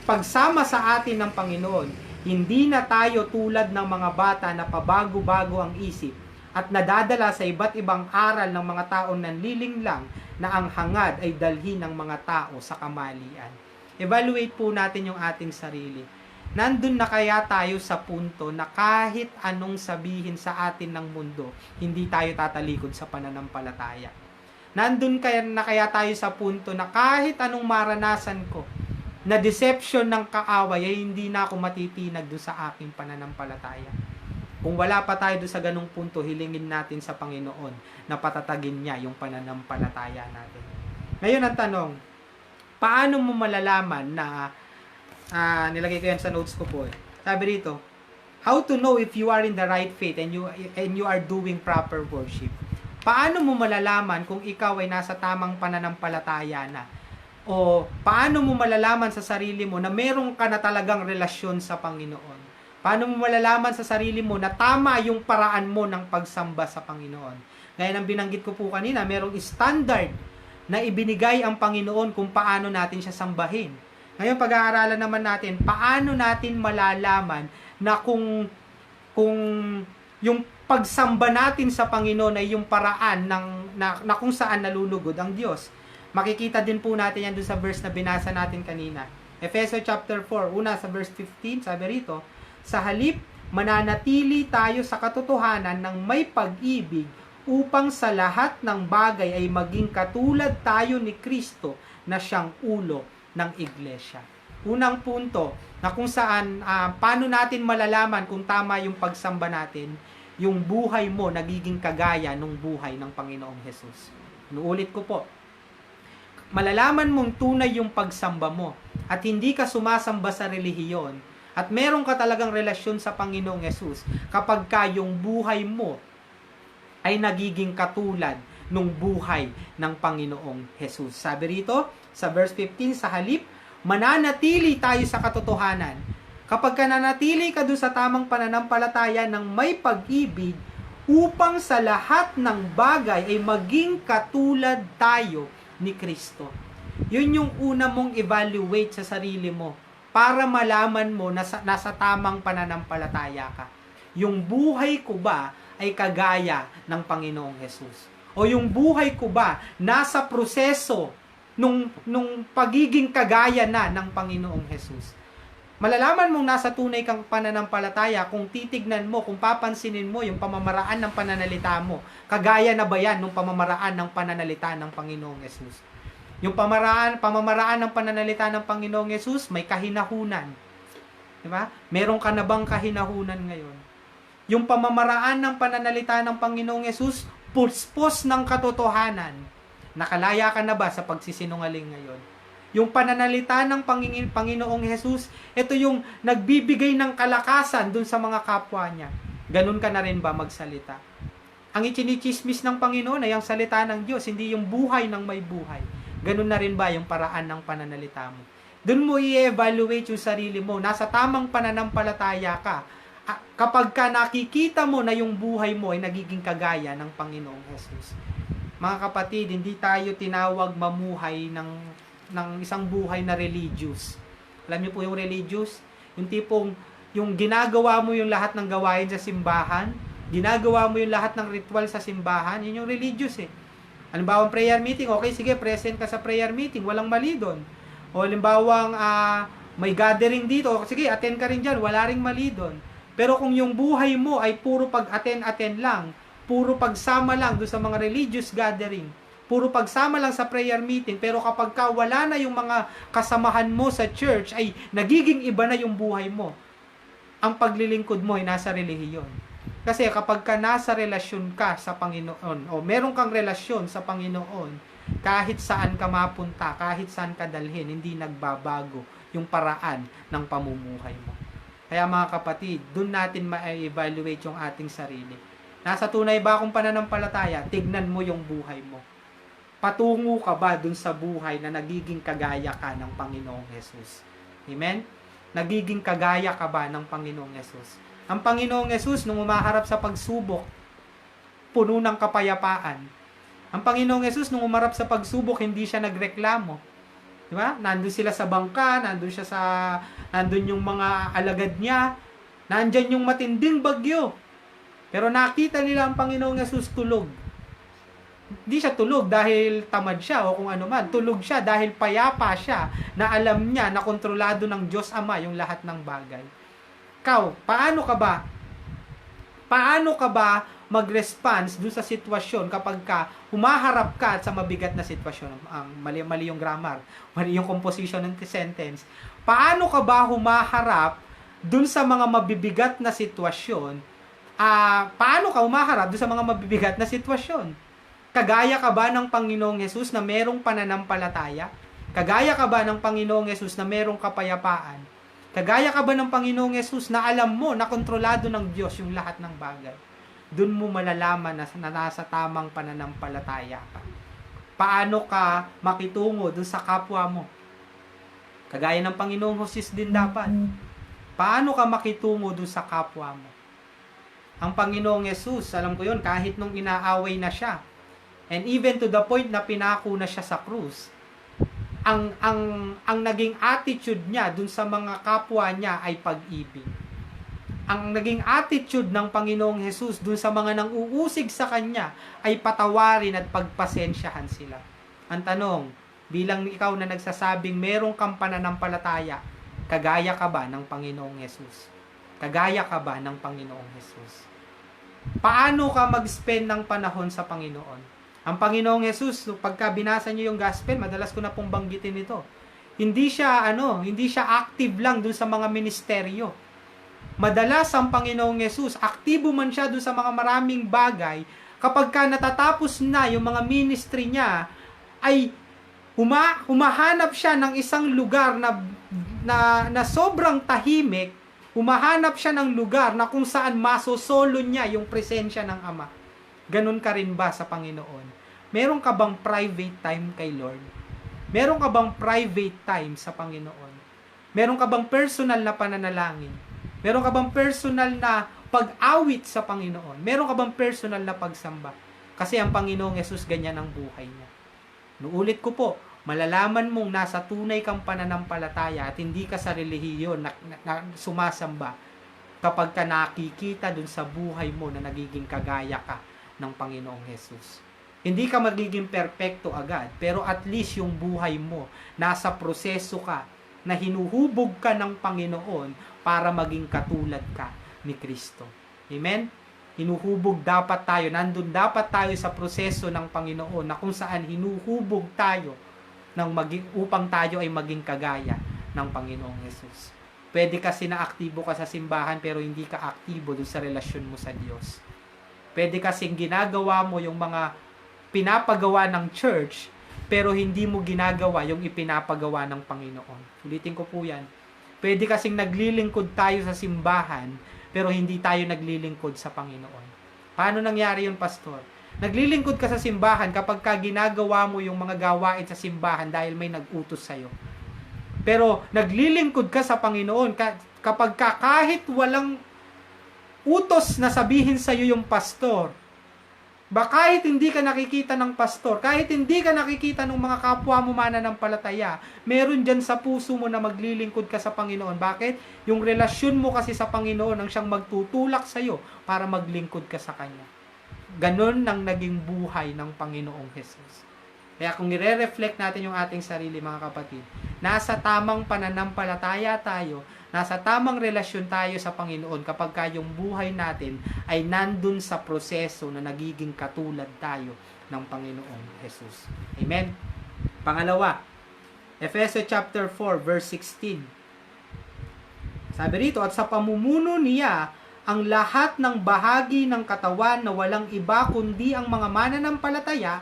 pagsama sa atin ng Panginoon, hindi na tayo tulad ng mga bata na pabago-bago ang isip at nadadala sa iba't ibang aral ng mga taong nanliling lang na ang hangad ay dalhin ng mga tao sa kamalian. Evaluate po natin yung ating sarili. Nandun na kaya tayo sa punto na kahit anong sabihin sa atin ng mundo, hindi tayo tatalikod sa pananampalataya. Nandun na kaya tayo sa punto na kahit anong maranasan ko, na deception ng kaaway ay hindi na ako matitinag doon sa aking pananampalataya. Kung wala pa tayo doon sa ganung punto, hilingin natin sa Panginoon na patatagin niya yung pananampalataya natin. Ngayon ang tanong, paano mo malalaman na, nilagay ko yan sa notes ko po. Sabi rito, how to know if you are in the right faith and you are doing proper worship. Paano mo malalaman kung ikaw ay nasa tamang pananampalataya na? O paano mo malalaman sa sarili mo na meron ka na talagang relasyon sa Panginoon? Paano mo malalaman sa sarili mo na tama yung paraan mo ng pagsamba sa Panginoon? Gaya ng binanggit ko po kanina, merong standard na ibinigay ang Panginoon kung paano natin siya sambahin. Ngayon, pag-aaralan naman natin, paano natin malalaman na kung yung pagsamba natin sa Panginoon ay yung paraan na kung saan nalulugod ang Diyos. Makikita din po natin yan doon sa verse na binasa natin kanina. Efeso chapter 4, una sa verse 15, sabi rito, sa halip, mananatili tayo sa katotohanan ng may pag-ibig upang sa lahat ng bagay ay maging katulad tayo ni Kristo na siyang ulo ng iglesia. Unang punto na kung saan, paano natin malalaman kung tama yung pagsamba natin, yung buhay mo nagiging kagaya ng buhay ng Panginoong Hesus. Inuulit ko po, malalaman mong tunay yung pagsamba mo at hindi ka sumasamba sa relihiyon at meron ka talagang relasyon sa Panginoong Hesus kapag ka yung buhay mo ay nagiging katulad ng buhay ng Panginoong Hesus. Sabi rito sa verse 15, sa halip, mananatili tayo sa katotohanan. Kapag ka nanatili ka doon sa tamang pananampalataya ng may pag-ibig upang sa lahat ng bagay ay maging katulad tayo ni Kristo. Yun yung una mong evaluate sa sarili mo. para malaman mo na nasa tamang pananampalataya ka. Yung buhay ko ba ay kagaya ng Panginoong Jesus? O yung buhay ko ba nasa proseso nung pagiging kagaya na ng Panginoong Jesus? Malalaman mong nasa tunay kang pananampalataya kung titignan mo, kung papansinin mo yung pamamaraan ng pananalita mo. Kagaya na ba yan ng pamamaraan ng pananalita ng Panginoong Jesus? Yung pamamaraan ng pananalita ng Panginoong Jesus, may kahinahunan. Diba? Meron ka na bang kahinahunan ngayon? Yung pamamaraan ng pananalita ng Panginoong Jesus, puspos ng katotohanan. Nakalaya ka na ba sa pagsisinungaling ngayon? Yung pananalita ng Panginoong Jesus, ito yung nagbibigay ng kalakasan dun sa mga kapwa niya. Ganun ka na rin ba magsalita? Ang ichinichismis ng Panginoon ay ang salita ng Diyos, hindi yung buhay ng may buhay. Ganun na rin ba yung paraan ng pananalita mo? Dun mo i-evaluate yung sarili mo. Nasa tamang pananampalataya ka. Kapag ka nakikita mo na yung buhay mo ay nagiging kagaya ng Panginoong Jesus. Mga kapatid, hindi tayo tinawag mamuhay ng isang buhay na religious. Alam niyo po yung religious? Yung tipong, yung ginagawa mo yung lahat ng gawain sa simbahan, ginagawa mo yung lahat ng ritual sa simbahan, yun yung religious eh. Halimbawa, prayer meeting, okay, sige, present ka sa prayer meeting, walang mali doon. O halimbawa, may gathering dito, sige, attend ka rin dyan, wala ring mali doon. Pero kung yung buhay mo ay puro pag-attend lang, puro pagsama lang doon sa mga religious gathering, puro pagsama lang sa prayer meeting, pero kapag wala na yung mga kasamahan mo sa church, ay nagiging iba na yung buhay mo. Ang paglilingkod mo ay nasa relihiyon. Kasi kapag ka nasa relasyon ka sa Panginoon, o meron kang relasyon sa Panginoon, kahit saan ka mapunta, kahit saan ka dalhin, hindi nagbabago yung paraan ng pamumuhay mo. Kaya mga kapatid, dun natin ma-evaluate yung ating sarili. Nasa tunay ba akong pananampalataya? Tignan mo yung buhay mo. Patungo ka ba dun sa buhay na nagiging kagaya ka ng Panginoong Jesus? Amen? Nagiging kagaya ka ba ng Panginoong Jesus? Ang Panginoong Jesus, nung umaharap sa pagsubok, puno ng kapayapaan. Ang Panginoong Jesus, nung umarap sa pagsubok, hindi siya nagreklamo. Di ba? Nandun sila sa bangka, nandun yung mga alagad niya, nandyan yung matinding bagyo. Pero nakita nila ang Panginoong Jesus tulog. Hindi siya tulog dahil tamad siya o kung ano man. Tulog siya dahil payapa siya na alam niya na kontrolado ng Diyos Ama yung lahat ng bagay. Ikaw, paano ka ba mag-response dun sa sitwasyon kapag ka humaharap ka sa mabigat na sitwasyon? Mali yung grammar, mali yung composition ng sentence. Paano ka ba humaharap dun sa mga mabibigat na sitwasyon? Paano ka humaharap dun sa mga mabibigat na sitwasyon? Kagaya ka ba ng Panginoong Jesus na merong pananampalataya? Kagaya ka ba ng Panginoong Jesus na merong kapayapaan? Kagaya ka ba ng Panginoong Jesus na alam mo na kontrolado ng Diyos yung lahat ng bagay? Doon mo malalaman na nasa tamang pananampalataya ka. Paano ka makitungo doon sa kapwa mo? Kagaya ng Panginoong Jesus din dapat. Paano ka makitungo doon sa kapwa mo? Ang Panginoong Jesus, alam ko yun, kahit nung inaaway na siya, and even to the point na pinako na siya sa krus, ang naging attitude niya dun sa mga kapwa niya ay pag-ibig. Ang naging attitude ng Panginoong Jesus dun sa mga nang-uusig sa kanya ay patawarin at pagpasensyahan sila. Ang tanong, bilang ikaw na nagsasabing merong kang pananampalataya, kagaya ka ba ng Panginoong Jesus? Kagaya ka ba ng Panginoong Jesus? Paano ka mag-spend ng panahon sa Panginoon? Ang Panginoong Jesus, pagka binasa niyo yung gospel, madalas ko na pong banggitin ito. Hindi siya active lang dun sa mga ministeryo. Madalas ang Panginoong Jesus, aktibo man siya dun sa mga maraming bagay, kapag ka natatapos na yung mga ministry niya, ay humahanap siya ng isang lugar na sobrang tahimik, humahanap siya ng lugar na kung saan masosolo niya yung presensya ng Ama. Ganun ka rin ba sa Panginoon? Meron ka bang private time kay Lord? Meron ka bang private time sa Panginoon? Meron ka bang personal na pananalangin? Meron ka bang personal na pag-awit sa Panginoon? Meron ka bang personal na pagsamba? Kasi ang Panginoong Jesus ganyan ang buhay niya. Nuulit ko po, malalaman mong nasa tunay kang pananampalataya at hindi ka sa relihiyon na sumasamba kapag ka nakikita dun sa buhay mo na nagiging kagaya ka ng Panginoong Jesus. Hindi ka magiging perpekto agad, pero at least yung buhay mo, nasa proseso ka na hinuhubog ka ng Panginoon para maging katulad ka ni Kristo. Amen? Hinuhubog dapat tayo, nandun dapat tayo sa proseso ng Panginoon na kung saan hinuhubog tayo upang tayo ay maging kagaya ng Panginoong Jesus. Pwede kasi na aktibo ka sa simbahan pero hindi ka aktibo doon sa relasyon mo sa Diyos. Pwede kasing ginagawa mo yung mga pinapagawa ng church pero hindi mo ginagawa yung ipinapagawa ng Panginoon. Ulitin ko po yan. Pwede kasing naglilingkod tayo sa simbahan pero hindi tayo naglilingkod sa Panginoon. Paano nangyari yun, Pastor? Naglilingkod ka sa simbahan kapag ka ginagawa mo yung mga gawain sa simbahan dahil may nag-utos sa'yo. Pero naglilingkod ka sa Panginoon kapag ka kahit walang utos na sabihin sa'yo yung pastor, kahit hindi ka nakikita ng pastor, kahit hindi ka nakikita ng mga kapwa mo mananampalataya, meron dyan sa puso mo na maglilingkod ka sa Panginoon. Bakit? Yung relasyon mo kasi sa Panginoon ang siyang magtutulak sa'yo para maglingkod ka sa Kanya. Ganon ang naging buhay ng Panginoong Jesus. Kaya kung nire-reflect natin yung ating sarili, mga kapatid, nasa tamang pananampalataya tayo, nasa tamang relasyon tayo sa Panginoon kapag yung buhay natin ay nandun sa proseso na nagiging katulad tayo ng Panginoong Jesus. Amen? Pangalawa, Efeso chapter 4 verse 16. Sabi rito, at sa pamumuno niya, ang lahat ng bahagi ng katawan na walang iba kundi ang mga mananampalataya,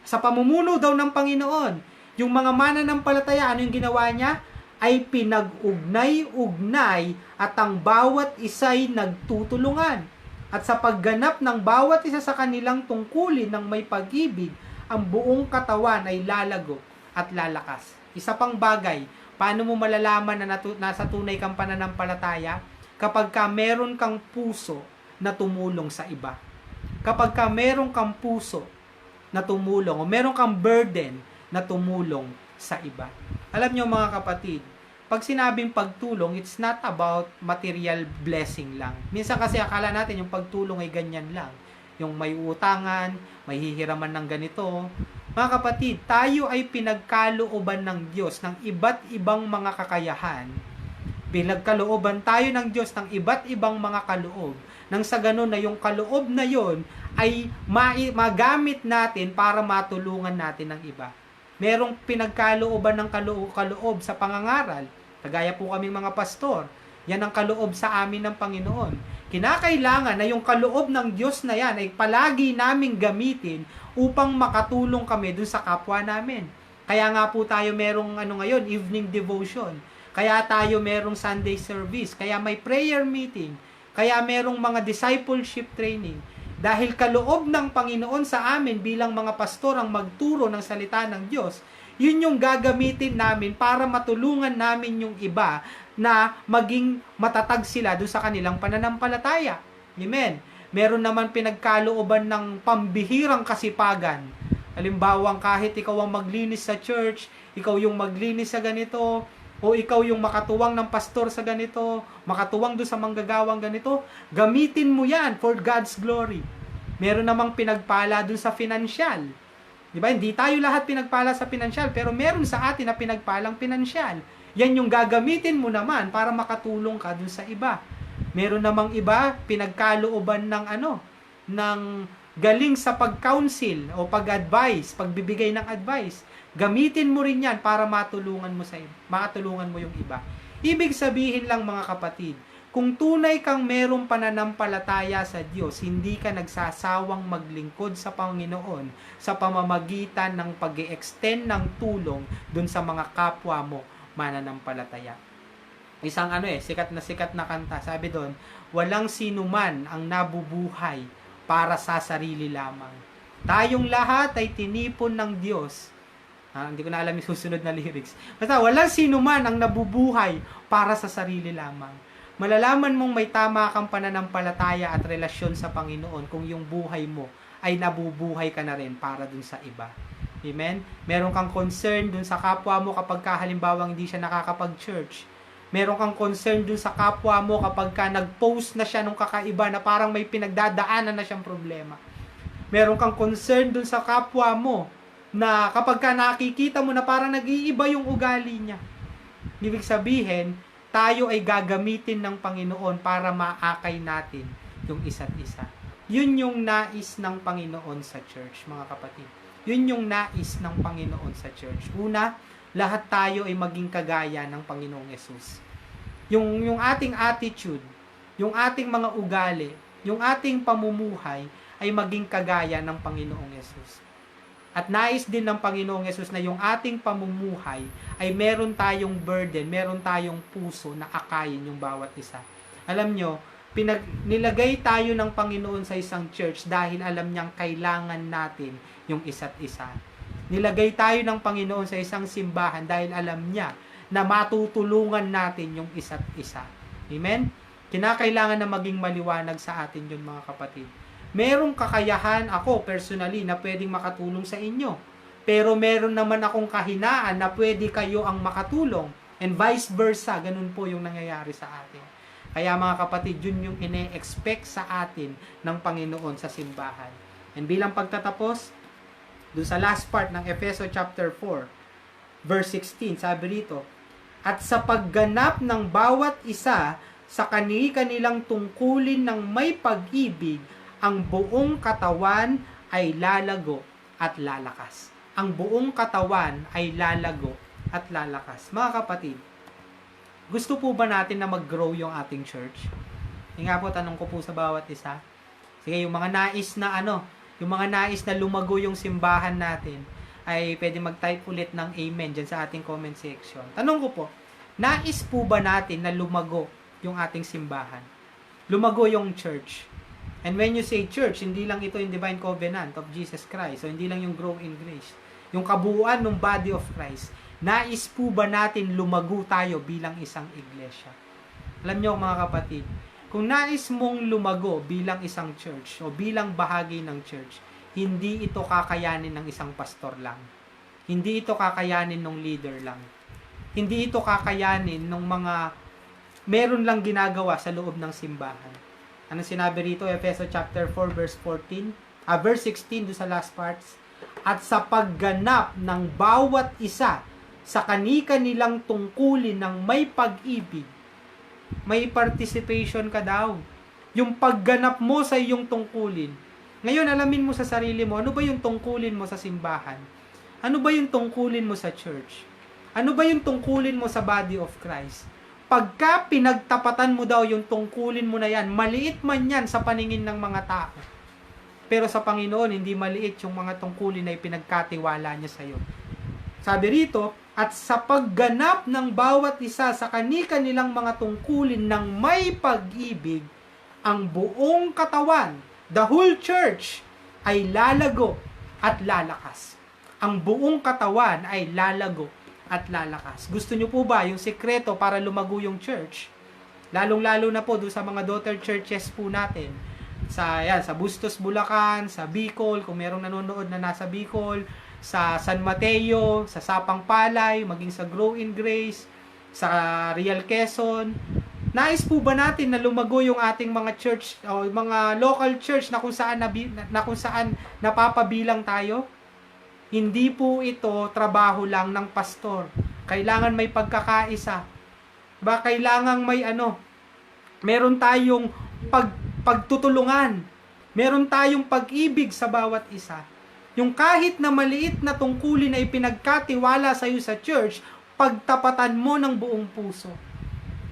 sa pamumuno daw ng Panginoon, yung mga mananampalataya, ano yung ginawa niya? Ay pinag-ugnay-ugnay at ang bawat isa'y nagtutulungan. At sa pagganap ng bawat isa sa kanilang tungkulin ng may pag-ibig, ang buong katawan ay lalago at lalakas. Isa pang bagay, paano mo malalaman na nasa tunay kang pananampalataya? Kapag ka meron kang puso na tumulong sa iba. Kapag ka meron kang puso na tumulong o meron kang burden na tumulong sa iba. Alam nyo mga kapatid, pag sinabing pagtulong, it's not about material blessing lang. Minsan kasi akala natin yung pagtulong ay ganyan lang. Yung may utangan, may hihiraman ng ganito. Mga kapatid, tayo ay pinagkalooban ng Diyos ng iba't ibang mga kakayahan. Pinagkalooban tayo ng Diyos ng iba't ibang mga kaloob. Nang sa ganun na yung kaloob na yon ay magamit natin para matulungan natin ng iba. Merong pinagkalooban ng kaloob sa pangangaral. Kagaya po kaming mga pastor. Yan ang kaloob sa amin ng Panginoon. Kinakailangan na yung kaloob ng Diyos na yan ay palagi naming gamitin upang makatulong kami dun sa kapwa namin. Kaya nga po tayo merong ngayon, evening devotion. Kaya tayo merong Sunday service. Kaya may prayer meeting. Kaya merong mga discipleship training. Dahil kaloob ng Panginoon sa amin bilang mga pastor ang magturo ng salita ng Diyos, yun yung gagamitin namin para matulungan namin yung iba na maging matatag sila doon sa kanilang pananampalataya. Amen. Meron naman pinagkalooban ng pambihirang kasipagan. Halimbawa, kahit ikaw ang maglinis sa church, ikaw yung maglinis sa ganito, o ikaw yung makatuwang ng pastor sa ganito, makatuwang doon sa manggagawang ganito, gamitin mo yan for God's glory. Meron namang pinagpala doon sa financial. Diba? Hindi tayo lahat pinagpala sa financial, pero meron sa atin na pinagpalang financial. Yan yung gagamitin mo naman para makatulong ka doon sa iba. Meron namang iba, pinagkalooban ng galing sa pag-counsel o pag-advise, pagbibigay ng advice. Gamitin mo rin yan para matulungan mo yung iba. Ibig sabihin lang mga kapatid, kung tunay kang merong pananampalataya sa Diyos, hindi ka nagsasawang maglingkod sa Panginoon sa pamamagitan ng pag-i-extend ng tulong dun sa mga kapwa mo mananampalataya. Isang sikat na kanta, sabi doon, walang sinuman ang nabubuhay para sa sarili lamang. Tayong lahat ay tinipon ng Diyos. Hindi ko na alam yung susunod na lyrics. Basta, walang sino man ang nabubuhay para sa sarili lamang. Malalaman mong may tama kang pananampalataya at relasyon sa Panginoon kung yung buhay mo ay nabubuhay ka na rin para dun sa iba. Amen? Meron kang concern dun sa kapwa mo kapag halimbawa hindi siya nakakapag-church. Meron kang concern dun sa kapwa mo kapag nag-post na siya nung kakaiba na parang may pinagdadaanan na siyang problema. Meron kang concern dun sa kapwa mo na kapag nakikita mo na parang nag-iiba yung ugali niya. Ibig sabihin, tayo ay gagamitin ng Panginoon para maakay natin yung isa't isa. Yun yung nais ng Panginoon sa church, mga kapatid. Yun yung nais ng Panginoon sa church. Una, lahat tayo ay maging kagaya ng Panginoong Yesus. Yung ating attitude, yung ating mga ugali, yung ating pamumuhay ay maging kagaya ng Panginoong Yesus. At nais din ng Panginoong Yesus na yung ating pamumuhay ay meron tayong burden, meron tayong puso na akayin yung bawat isa. Alam nyo, nilagay tayo ng Panginoon sa isang church dahil alam niyang kailangan natin yung isa't isa. Nilagay tayo ng Panginoon sa isang simbahan dahil alam niya na matutulungan natin yung isa't isa. Amen? Kinakailangan na maging maliwanag sa atin yun, mga kapatid. Merong kakayahan ako personally na pwedeng makatulong sa inyo. Pero meron naman akong kahinaan na pwede kayo ang makatulong. And vice versa, ganun po yung nangyayari sa atin. Kaya mga kapatid, yun yung ine-expect sa atin ng Panginoon sa simbahan. And bilang pagtatapos, doon sa last part ng Efeso chapter 4, verse 16, sabi rito, at sa pagganap ng bawat isa sa kani-kanilang tungkulin ng may pag-ibig, ang buong katawan ay lalago at lalakas. Ang buong katawan ay lalago at lalakas. Mga kapatid, gusto po ba natin na mag-grow yung ating church? Yung nga po, tanong ko po sa bawat isa. Sige, yung mga nais na yung mga nais na lumago yung simbahan natin, ay pwede mag-type ulit ng amen dyan sa ating comment section. Tanong ko po, nais po ba natin na lumago yung ating simbahan? Lumago yung church? And when you say church, hindi lang ito yung Divine Covenant of Jesus Christ, so hindi lang yung Grow in Grace. Yung kabuuan ng body of Christ, nais po ba natin lumago tayo bilang isang iglesia? Alam nyo mga kapatid, kung nais mong lumago bilang isang church o bilang bahagi ng church, hindi ito kakayanin ng isang pastor lang. Hindi ito kakayanin ng leader lang. Hindi ito kakayanin ng mga meron lang ginagawa sa loob ng simbahan. Anong sinabi rito? Efeso chapter 4 verse 14, verse 16 do sa last parts. At sa pagganap ng bawat isa sa kani-kanilang tungkulin ng may pag-ibig, may participation ka daw. Yung pagganap mo sa iyong tungkulin. Ngayon, alamin mo sa sarili mo, ano ba yung tungkulin mo sa simbahan? Ano ba yung tungkulin mo sa church? Ano ba yung tungkulin mo sa body of Christ? Pagka pinagtapatan mo daw yung tungkulin mo na yan, maliit man yan sa paningin ng mga tao. Pero sa Panginoon, hindi maliit yung mga tungkulin na ipinagkatiwala niya sa iyo. Sabi rito, at sa pagganap ng bawat isa sa kani-kanilang mga tungkulin ng may pag-ibig, ang buong katawan, the whole church, ay lalago at lalakas. Ang buong katawan ay lalago at lalakas. Gusto nyo po ba yung sekreto para lumago yung church? Lalong-lalo na po doon sa mga daughter churches po natin. Sa Bustos, Bulacan, sa Bicol, kung merong nanonood na nasa Bicol, sa San Mateo, sa Sapang Palay, maging sa Grow in Grace, sa Real Quezon. Nais po ba natin na lumago yung ating mga church o mga local church na kung saan napapabilang tayo? Hindi po ito trabaho lang ng pastor. Kailangan may pagkakaisa. Kailangan may meron tayong pagtutulungan. Meron tayong pag-ibig sa bawat isa. Yung kahit na maliit na tungkulin na ipinagkatiwala sa iyo sa church, pagtapatan mo ng buong puso.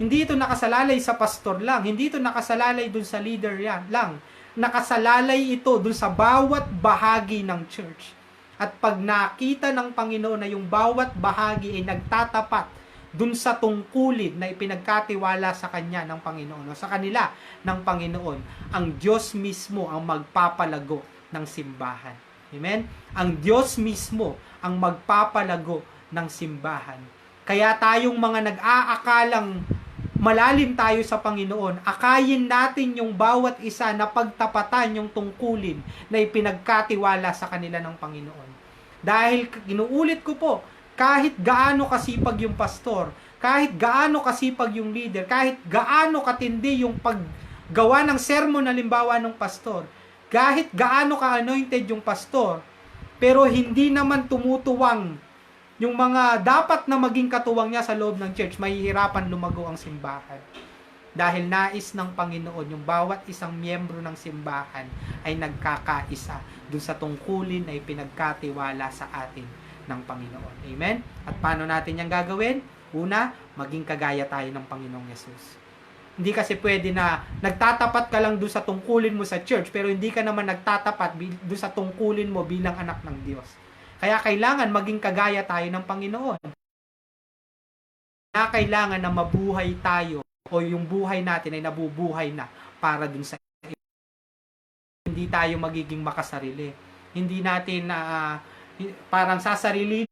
Hindi ito nakasalalay sa pastor lang. Hindi ito nakasalalay dun sa leader lang. Nakasalalay ito dun sa bawat bahagi ng church. At pag nakita ng Panginoon na yung bawat bahagi ay nagtatapat dun sa tungkulin na ipinagkatiwala sa kanya ng Panginoon o sa kanila ng Panginoon, ang Diyos mismo ang magpapalago ng simbahan. Amen? Ang Diyos mismo ang magpapalago ng simbahan. Kaya tayong mga nag-aakalang malalim tayo sa Panginoon, akayin natin yung bawat isa na pagtapatan yung tungkulin na ipinagkatiwala sa kanila ng Panginoon. Dahil inuulit ko po, kahit gaano kasipag yung pastor, kahit gaano kasipag yung leader, kahit gaano katindi yung paggawa ng sermon halimbawa ng pastor, kahit gaano ka-anointed yung pastor, pero hindi naman tumutuwang yung mga dapat na maging katuwang niya sa loob ng church, mahihirapan lumago ang simbahan. Dahil nais ng Panginoon, yung bawat isang miyembro ng simbahan ay nagkakaisa dun sa tungkulin na ipinagkatiwala sa atin ng Panginoon. Amen? At paano natin yan gagawin? Una, maging kagaya tayo ng Panginoong Yesus. Hindi kasi pwede na nagtatapat ka lang dun sa tungkulin mo sa church, pero hindi ka naman nagtatapat dun sa tungkulin mo bilang anak ng Diyos. Kaya kailangan maging kagaya tayo ng Panginoon. Kaya kailangan na mabuhay tayo o yung buhay natin ay nabubuhay na para dun sa hindi tayo magiging makasarili. Hindi natin parang sasarili.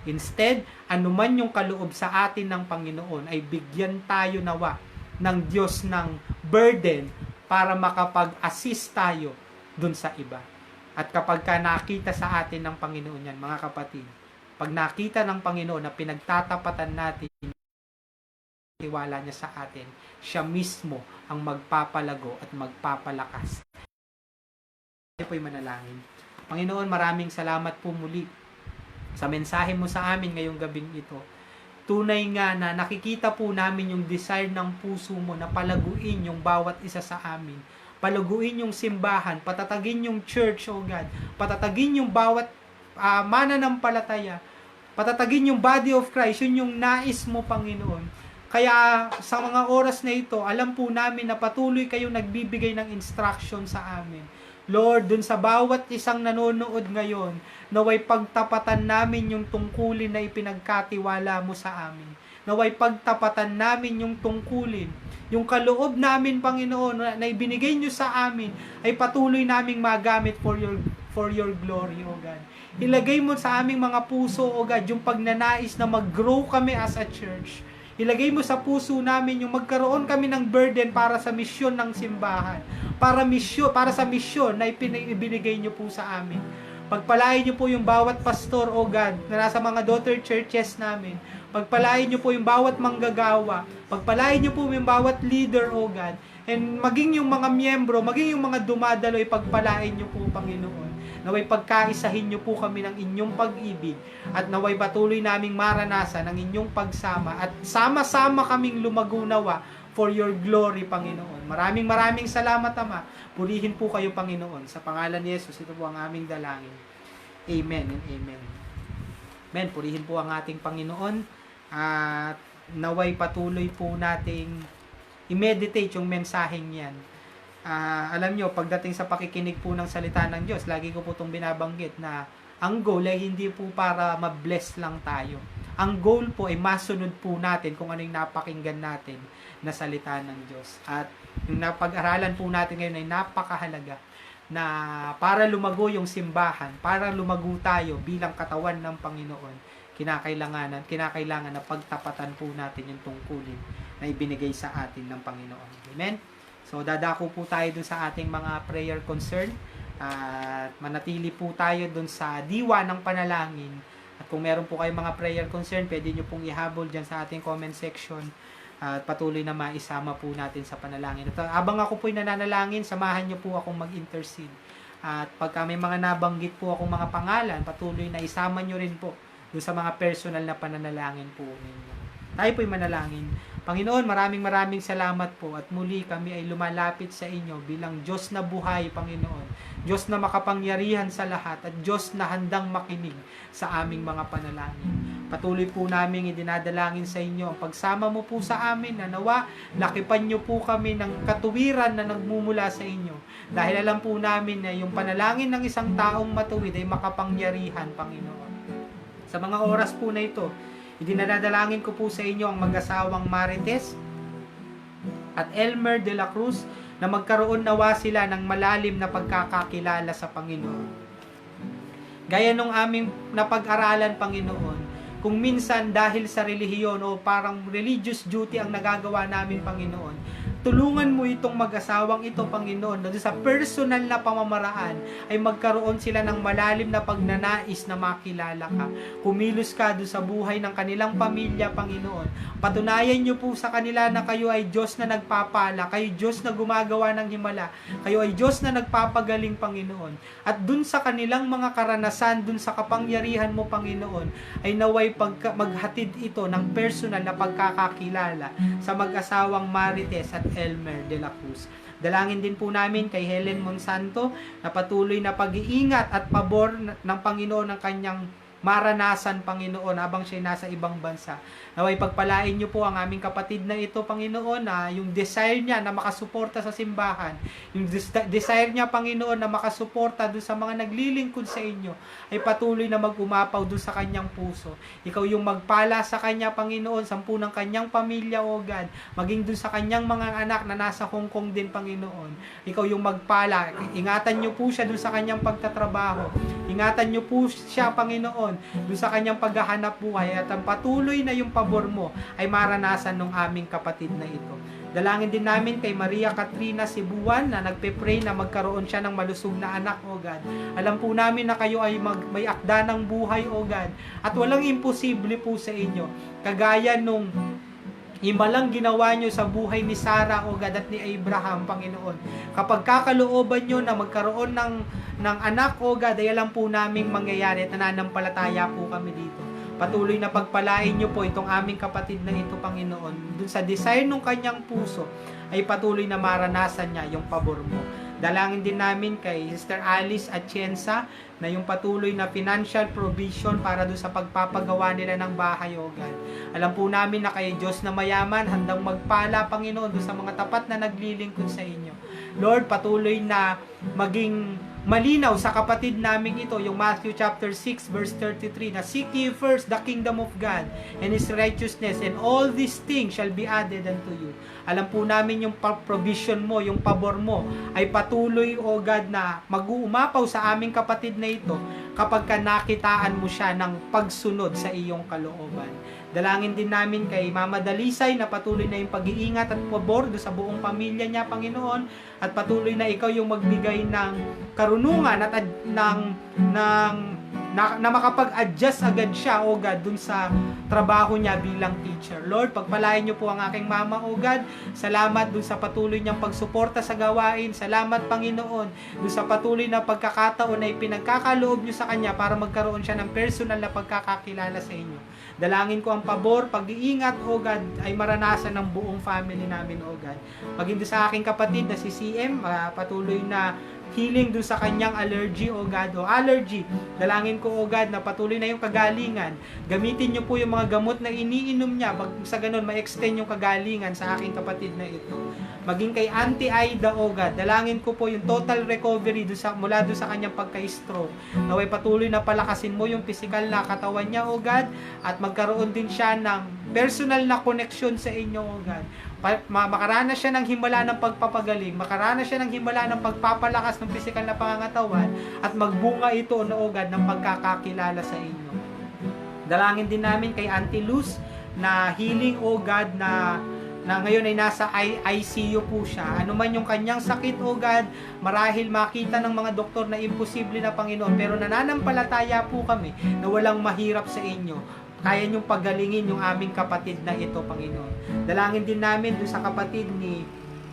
Instead, anuman yung kaloob sa atin ng Panginoon ay bigyan tayo nawa ng Diyos ng burden para makapag-assist tayo dun sa iba. At kapag ka nakita sa atin ng Panginoon yan, mga kapatid, pag nakita ng Panginoon na pinagtatapatan natin tiwala niya sa atin, siya mismo ang magpapalago at magpapalakas. Ito po'y manalangin. Panginoon, maraming salamat po muli sa mensahe mo sa amin ngayong gabing ito. Tunay nga na nakikita po namin yung desire ng puso mo na palaguin yung bawat isa sa amin. Palaguin yung simbahan, patatagin yung church, oh God. Patatagin yung bawat mananampalataya. Patatagin yung body of Christ, yun yung nais mo, Panginoon. Kaya sa mga oras na ito, alam po namin na patuloy kayong nagbibigay ng instruction sa amin. Lord, dun sa bawat isang nanonood ngayon, naway pagtapatan namin yung tungkulin na ipinagkatiwala mo sa amin. Naway pagtapatan namin yung tungkulin, yung kaloob namin, Panginoon, na ibinigay nyo sa amin, ay patuloy naming magamit for your glory, O God. Ilagay mo sa aming mga puso, O God, yung pagnanais na mag-grow kami as a church. Ilagay mo sa puso namin yung magkaroon kami ng burden para sa misyon ng simbahan. Para sa misyon na ibinigay nyo po sa amin. Pagpalain nyo po yung bawat pastor, O God, na nasa mga daughter churches namin. Pagpalain nyo po yung bawat manggagawa. Pagpalain nyo po yung bawat leader, O God. And maging yung mga miyembro, maging yung mga dumadalo, pagpalain nyo po, Panginoon. Naway pagkaisahin nyo po kami ng inyong pag-ibig at naway patuloy naming maranasan ang inyong pagsama at sama-sama kaming lumagunawa for your glory, Panginoon. Maraming salamat, Ama. Purihin po kayo, Panginoon. Sa pangalan ni Jesus, ito po ang aming dalangin. Amen and amen. Amen. Purihin po ang ating Panginoon at naway patuloy po nating i-meditate yung mensaheng yan. Alam nyo, pagdating sa pakikinig po ng salita ng Diyos, lagi ko po itong binabanggit na ang goal ay hindi po para ma-bless lang tayo. Ang goal po ay masunod po natin kung ano yung napakinggan natin na salita ng Diyos. At yung napag-aralan po natin ngayon ay napakahalaga na para lumago yung simbahan, para lumago tayo bilang katawan ng Panginoon, kinakailangan na pagtapatan po natin yung tungkulin na ibinigay sa atin ng Panginoon. Amen? So, dadako po tayo dun sa ating mga prayer concern at manatili po tayo dun sa diwa ng panalangin. At kung meron po kayong mga prayer concern, pwede nyo pong ihabol dyan sa ating comment section at patuloy na maisama po natin sa panalangin. At abang ako po'y nananalangin, samahan nyo po akong mag-intercede. At pagka may mga nabanggit po akong mga pangalan, patuloy na isama nyo rin po dun sa mga personal na pananalangin po ninyo. Tayo po'y manalangin. Panginoon, maraming salamat po at muli kami ay lumalapit sa inyo bilang Diyos na buhay, Panginoon. Diyos na makapangyarihan sa lahat at Diyos na handang makinig sa aming mga panalangin. Patuloy po namin idinadalangin sa inyo ang pagsama mo po sa amin na nawa, lakipan nyo po kami ng katuwiran na nagmumula sa inyo. Dahil alam po namin na yung panalangin ng isang taong matuwid ay makapangyarihan, Panginoon. Sa mga oras po na ito, idinadalangin ko po sa inyo ang mag-asawang Marites at Elmer de la Cruz na magkaroon nawa sila ng malalim na pagkakakilala sa Panginoon. Gaya nung aming napag-aralan, Panginoon, kung minsan dahil sa relihiyon o parang religious duty ang nagagawa namin, Panginoon, tulungan mo itong mag-asawang ito, Panginoon, na doon sa personal na pamamaraan ay magkaroon sila ng malalim na pagnanais na makilala ka. Kumilos ka doon sa buhay ng kanilang pamilya, Panginoon. Patunayan niyo po sa kanila na kayo ay Diyos na nagpapala, kayo Diyos na gumagawa ng himala, kayo ay Diyos na nagpapagaling, Panginoon. At doon sa kanilang mga karanasan, doon sa kapangyarihan mo, Panginoon, ay naway maghatid ito ng personal na pagkakakilala sa mag-asawang Marites at Elmer de la Cruz. Dalangin din po namin kay Helen Monsanto na patuloy na pag-iingat at pabor ng Panginoon ng kanyang maranasan, Panginoon, habang siya nasa ibang bansa. Naway pagpalain niyo po ang aming kapatid na ito, Panginoon, na yung desire niya na makasuporta sa simbahan, yung desire niya, Panginoon, na makasuporta doon sa mga naglilingkod sa inyo, ay patuloy na mag-umapaw doon sa kanyang puso. Ikaw yung magpala sa kanya, Panginoon, sampu ng kanyang pamilya, O God, maging doon sa kanyang mga anak na nasa Hong Kong din, Panginoon. Ikaw yung magpala. Ingatan niyo po siya doon sa kanyang pagtatrabaho. Ingatan niyo po siya, Panginoon, doon sa kanyang paghahanap buhay, at ang patuloy na yung pabor mo ay maranasan ng aming kapatid na ito. Dalangin din namin kay Maria Katrina Sibuan na nagpe-pray na magkaroon siya ng malusog na anak, O God. Alam po namin na kayo ay may akda ng buhay, O God, at walang imposible po sa inyo. Kagaya nung himalang ginawa nyo sa buhay ni Sarah, O God, at ni Abraham, Panginoon. Kapag kakalooban nyo na magkaroon ng anak, O God, ay alam po namin mangyayari at nananampalataya po kami dito. Patuloy na pagpalain nyo po itong aming kapatid na ito, Panginoon. Dun sa desire ng kanyang puso, ay patuloy na maranasan niya yung pabor mo. Dalangin din namin kay Sister Alice Atienza na yung patuloy na financial provision para doon sa pagpapagawa nila ng bahay, O God. Alam po namin na kayo Diyos na mayaman, handang magpala, Panginoon, doon sa mga tapat na naglilingkod sa inyo. Lord, patuloy na maging malinaw sa kapatid namin ito, yung Matthew chapter 6 verse 33, na seek ye first the kingdom of God and His righteousness, and all these things shall be added unto you. Alam po namin yung provision mo, yung pabor mo, ay patuloy, O God, na mag-uumapaw sa aming kapatid na ito kapag nakitaan mo siya ng pagsunod sa iyong kalooban. Dalangin din namin kay Mama Dalisay na patuloy na yung pag-iingat at pabor sa buong pamilya niya, Panginoon, at patuloy na ikaw yung magbigay ng karunungan at na makapag-adjust agad siya, O God, dun sa trabaho niya bilang teacher. Lord, pagpalain niyo po ang aking mama, O God. Salamat dun sa patuloy niyang pagsuporta sa gawain. Salamat, Panginoon, dun sa patuloy na pagkakataon na ipinagkakaloob niyo sa kanya para magkaroon siya ng personal na pagkakakilala sa inyo. Dalangin ko ang pabor, pag-iingat, O God, ay maranasan ng buong family namin, O God. Maging doon sa aking kapatid na si CM, patuloy na healing doon sa kanyang allergy, O God, o allergy. Dalangin ko, O God, na patuloy na yung kagalingan. Gamitin niyo po yung mga gamot na iniinom niya, sa ganun, ma-extend yung kagalingan sa aking kapatid na ito. Maging kay Auntie Aida, O God, dalangin ko po yung total recovery mula doon sa kanyang pagka-stroke. Naway patuloy na palakasin mo yung physical na katawan niya, O God, at magkaroon din siya ng personal na connection sa inyo, O God. Makaranas siya ng himala ng pagpapagaling, makaranas siya ng himala ng pagpapalakas ng physical na pangangatawan, at magbunga ito, O God, ng pagkakakilala sa inyo. Dalangin din namin kay Auntie Luz na healing, O God, na ngayon ay nasa ICU po siya. Ano man yung kanyang sakit, O God, marahil makita ng mga doktor na imposible na, Panginoon, pero nananampalataya po kami na walang mahirap sa inyo. Kaya niyong pagalingin yung aming kapatid na ito, Panginoon. Dalangin din namin doon sa kapatid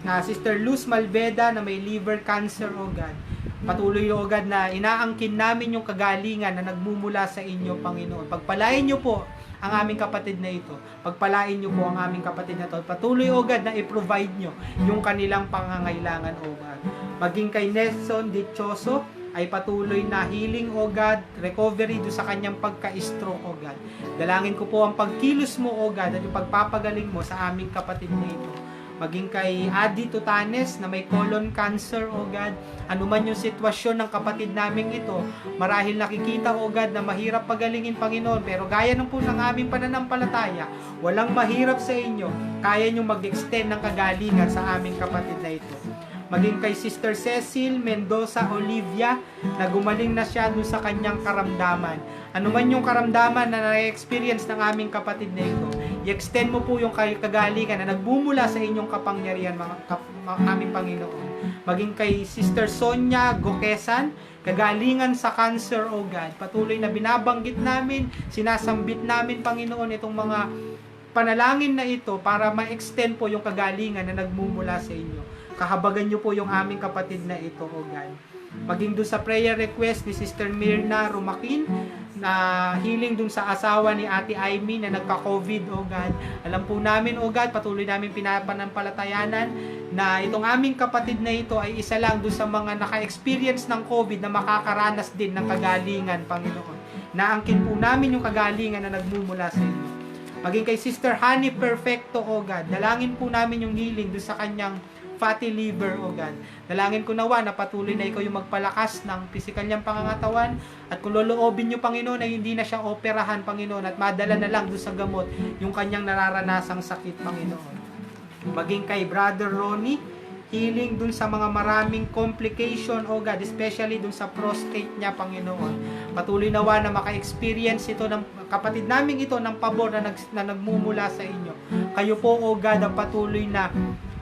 na Sister Luz Malveda na may liver cancer, O God. Patuloy, O God, na inaangkin namin yung kagalingan na nagmumula sa inyo, Panginoon. Pagpalain niyo po ang aming kapatid na ito. Pagpalain niyo po ang aming kapatid na ito. Patuloy, O God, na i-provide niyo yung kanilang pangangailangan, O God. Maging kay Nelson Dichoso, ay patuloy na healing, O God, recovery do sa kanyang pagka-stroke, O God. Dalangin ko po ang pagkilos mo, O God, at yung pagpapagaling mo sa aming kapatid na ito. Maging kay Adi Tutanes na may colon cancer, O God, anuman yung sitwasyon ng kapatid naming ito, marahil nakikita, O God, na mahirap pagalingin, Panginoon, pero gaya ng po ng aming pananampalataya, walang mahirap sa inyo, kaya nyo mag-extend ng kagalingan sa aming kapatid na ito. Maging kay Sister Cecil Mendoza Olivia na gumaling na siya doon sa kanyang karamdaman. Ano man yung karamdaman na na-experience ng aming kapatid na ito, i-extend mo po yung kagalingan na nagbumula sa inyong kapangyarihan, aming Panginoon. Maging kay Sister Sonia Gokesan, kagalingan sa cancer, O God. Patuloy na binabanggit namin, sinasambit namin, Panginoon, itong mga panalangin na ito para ma-extend po yung kagalingan na nagmumula sa inyo. Kahabagan nyo po yung aming kapatid na ito, O God. Maging doon sa prayer request ni Sister Mirna Rumakin, na healing dun sa asawa ni Ate Aimee na nagka-COVID, O God. Alam po namin, O God, patuloy namin pinapanampalatayanan na itong aming kapatid na ito ay isa lang dun sa mga naka-experience ng COVID na makakaranas din ng kagalingan, Panginoon. Naangkin po namin yung kagalingan na nagmumula sa inyo. Maging kay Sister Honey Perfecto, O God, dalangin po namin yung healing dun sa kanyang fatty liver, O God. Dalangin ko nawa na patuloy na ikaw yung magpalakas ng physical niyang pangangatawan, at kung loloobin niyo, Panginoon, ay hindi na siya operahan, Panginoon, at madala na lang doon sa gamot yung kanyang nararanasang sakit, Panginoon. Maging kay Brother Ronnie, healing dun sa mga maraming complication, O God, especially dun sa prostate niya, Panginoon. Patuloy nawa na maka-experience ito ng kapatid naming ito ng pabor na nagmumula sa inyo. Kayo po, O God, ang patuloy na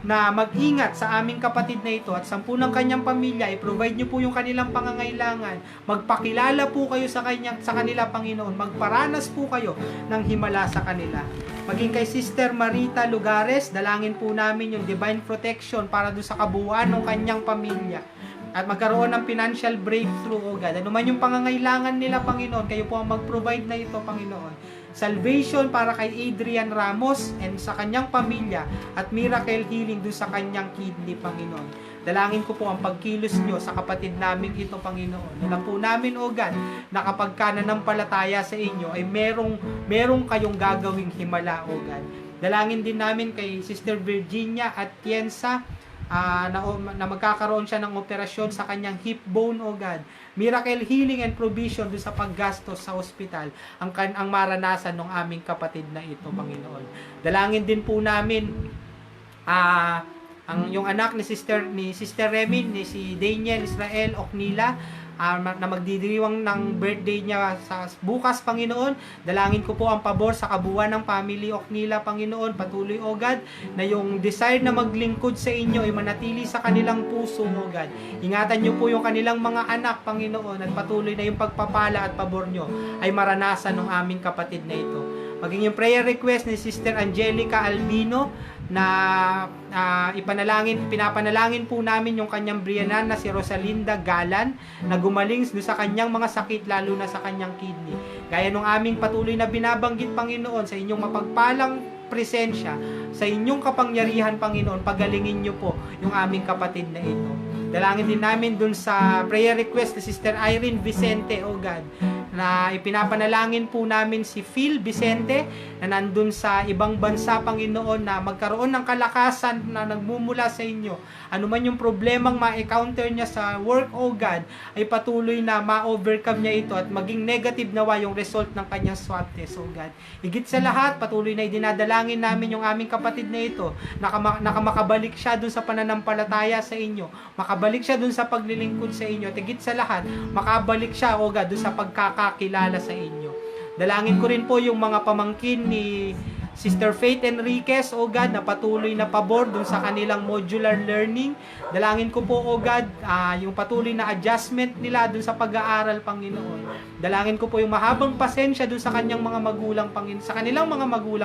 mag-ingat sa aming kapatid na ito at 10 ng kanyang pamilya. I-provide niyo po yung kanilang pangangailangan. Magpakilala po kayo sa kanila, Panginoon. Magparanas po kayo ng himala sa kanila. Maging kay Sister Marita Lugares, dalangin po namin yung divine protection para doon sa kabuuan ng kanyang pamilya. At magkaroon ng financial breakthrough, O God. Ano man yung pangangailangan nila, Panginoon, kayo po ang mag-provide na ito, Panginoon. Salvation para kay Adrian Ramos and sa kanyang pamilya, at miracle healing doon sa kanyang kidney, Panginoon. Dalangin ko po ang pagkilos nyo sa kapatid namin ito, Panginoon. Alam po namin, O God, na kapag nananampalataya sa inyo ay merong kayong gagawing himala, O God. Dalangin din namin kay Sister Virginia at Tiensa, na magkakaroon siya ng operasyon sa kanyang hip bone, O God. Miracle healing and provision doon sa paggastos sa ospital ang maranasan ng aming kapatid na ito, Panginoon. Dalangin din po namin yung anak ni Sister Remy, ni si Daniel Israel Oknila, na magdidiriwang ng birthday niya sa bukas, Panginoon. Dalangin ko po ang pabor sa kabuuan ng family Oknila, Panginoon. Patuloy, O God, na yung desire na maglingkod sa inyo ay manatili sa kanilang puso, O God. Ingatan niyo po yung kanilang mga anak, Panginoon, at patuloy na yung pagpapala at pabor niyo ay maranasan ng aming kapatid na ito. Maging yung prayer request ni Sister Angelica Albino, na pinapanalangin po namin yung kanyang briyanan na si Rosalinda Galan, na gumaling sa kanyang mga sakit, lalo na sa kanyang kidney. Gaya nung aming patuloy na binabanggit, Panginoon, sa inyong mapagpalang presensya, sa inyong kapangyarihan, Panginoon, pagalingin niyo po yung aming kapatid na ito. Dalangin din namin dun sa prayer request ni Sister Irene Vicente, O God, na ipinapanalangin po namin si Phil Vicente na nandun sa ibang bansa, Panginoon, na magkaroon ng kalakasan na nagmumula sa inyo. Ano man yung problemang ma-encounter niya sa work, O God, ay patuloy na ma-overcome niya ito at maging negative nawa yung result ng kanyang swab test, O God. Higit sa lahat, patuloy na idinadalangin namin yung aming kapatid na ito, makabalik siya dun sa pananampalataya sa inyo, makabalik siya dun sa paglilingkod sa inyo, at higit sa lahat, makabalik siya, O God, dun sa pagkakakilala sa inyo. Dalangin ko rin po yung mga pamangkin ni Sister Faith Enriquez, O God, na patuloy na pabor dun sa kanilang modular learning. Dalangin ko po, O God, yung patuloy na adjustment nila dun sa pag-aaral, Panginoon. Dalangin ko po yung mahabang pasensya dun sa kanilang mga magulang,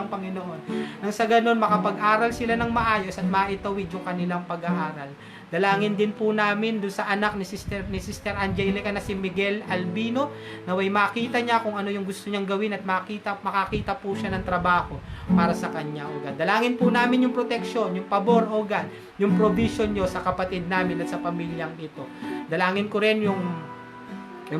Panginoon. Nang sa ganun, makapag-aral sila ng maayos at maitawid yung kanilang pag-aaral. Dalangin din po namin doon sa anak ni Sister Angelica na si Miguel Albino, naway makita niya kung ano yung gusto niyang gawin at makakita po siya ng trabaho para sa kanya, O God. Dalangin po namin yung protection, yung pabor, O God, yung provision niyo sa kapatid namin at sa pamilyang ito. Dalangin ko rin yung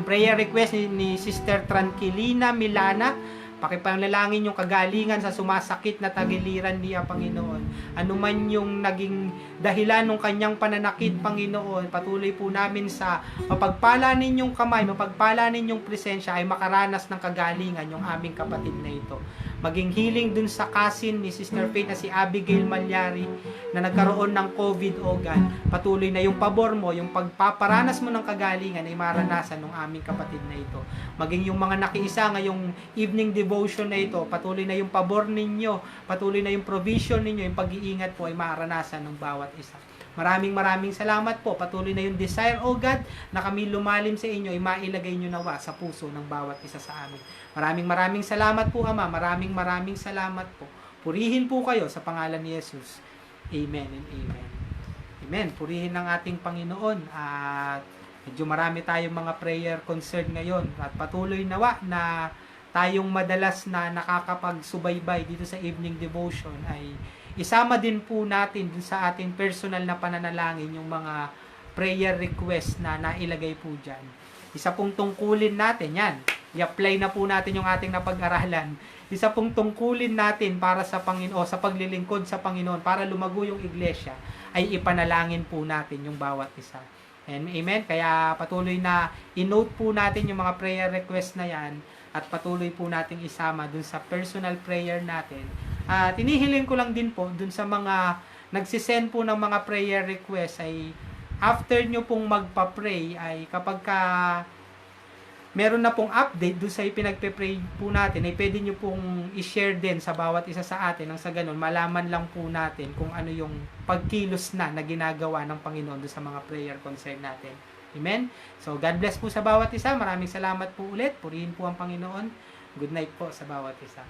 prayer request ni Sister Tranquilina Milana. Pakipanalangin yung kagalingan sa sumasakit na tagiliran niya, Panginoon. Ano man yung naging dahilan ng kanyang pananakit, Panginoon, patuloy po namin sa mapagpala ninyong kamay, mapagpala ninyong presensya ay makaranas ng kagalingan yung aming kapatid na ito. maging healing dun sa cousin ni Sister Faith na si Abigail Malyari na nagkaroon ng COVID, O God. Patuloy na yung pabor mo, yung pagpaparanas mo ng kagalingan ay maranasan ng aming kapatid na ito. Maging yung mga nakiisa ngayong evening devotion na ito, patuloy na yung pabor ninyo, patuloy na yung provision ninyo, yung pag-iingat po ay maranasan ng bawat isa. Maraming salamat po. Patuloy na yung desire, O God, na kami lumalim sa inyo ay mailagay nyo nawa sa puso ng bawat isa sa amin. Maraming salamat po, Ama. Maraming salamat po. Purihin po kayo sa pangalan ni Jesus. Amen and amen. Amen. Purihin ng ating Panginoon. At medyo marami tayong mga prayer concern ngayon. At patuloy nawa na tayong madalas na nakakapagsubaybay dito sa evening devotion ay isama din po natin dun sa ating personal na pananalangin yung mga prayer request na nailagay po dyan. Isa pong tungkulin natin yan. I-apply na po natin yung ating napag-aralan. Isa pong tungkulin natin para sa Panginoon, sa paglilingkod sa Panginoon, para lumago yung iglesia, ay ipanalangin po natin yung bawat isa. And amen. Kaya patuloy na i-note po natin yung mga prayer request na yan at patuloy po nating isama dun sa personal prayer natin. At inihiling ko lang din po dun sa mga nagsisend po ng mga prayer request ay after nyo pong magpa-pray ay kapag meron na pong update dun sa ipinagpe-pray po natin ay pwede nyo pong i-share din sa bawat isa sa atin nang sa ganun malaman lang po natin kung ano yung pagkilos na ginagawa ng Panginoon dun sa mga prayer concern natin. Amen? So God bless po sa bawat isa. Maraming salamat po ulit. Purihin po ang Panginoon. Good night po sa bawat isa.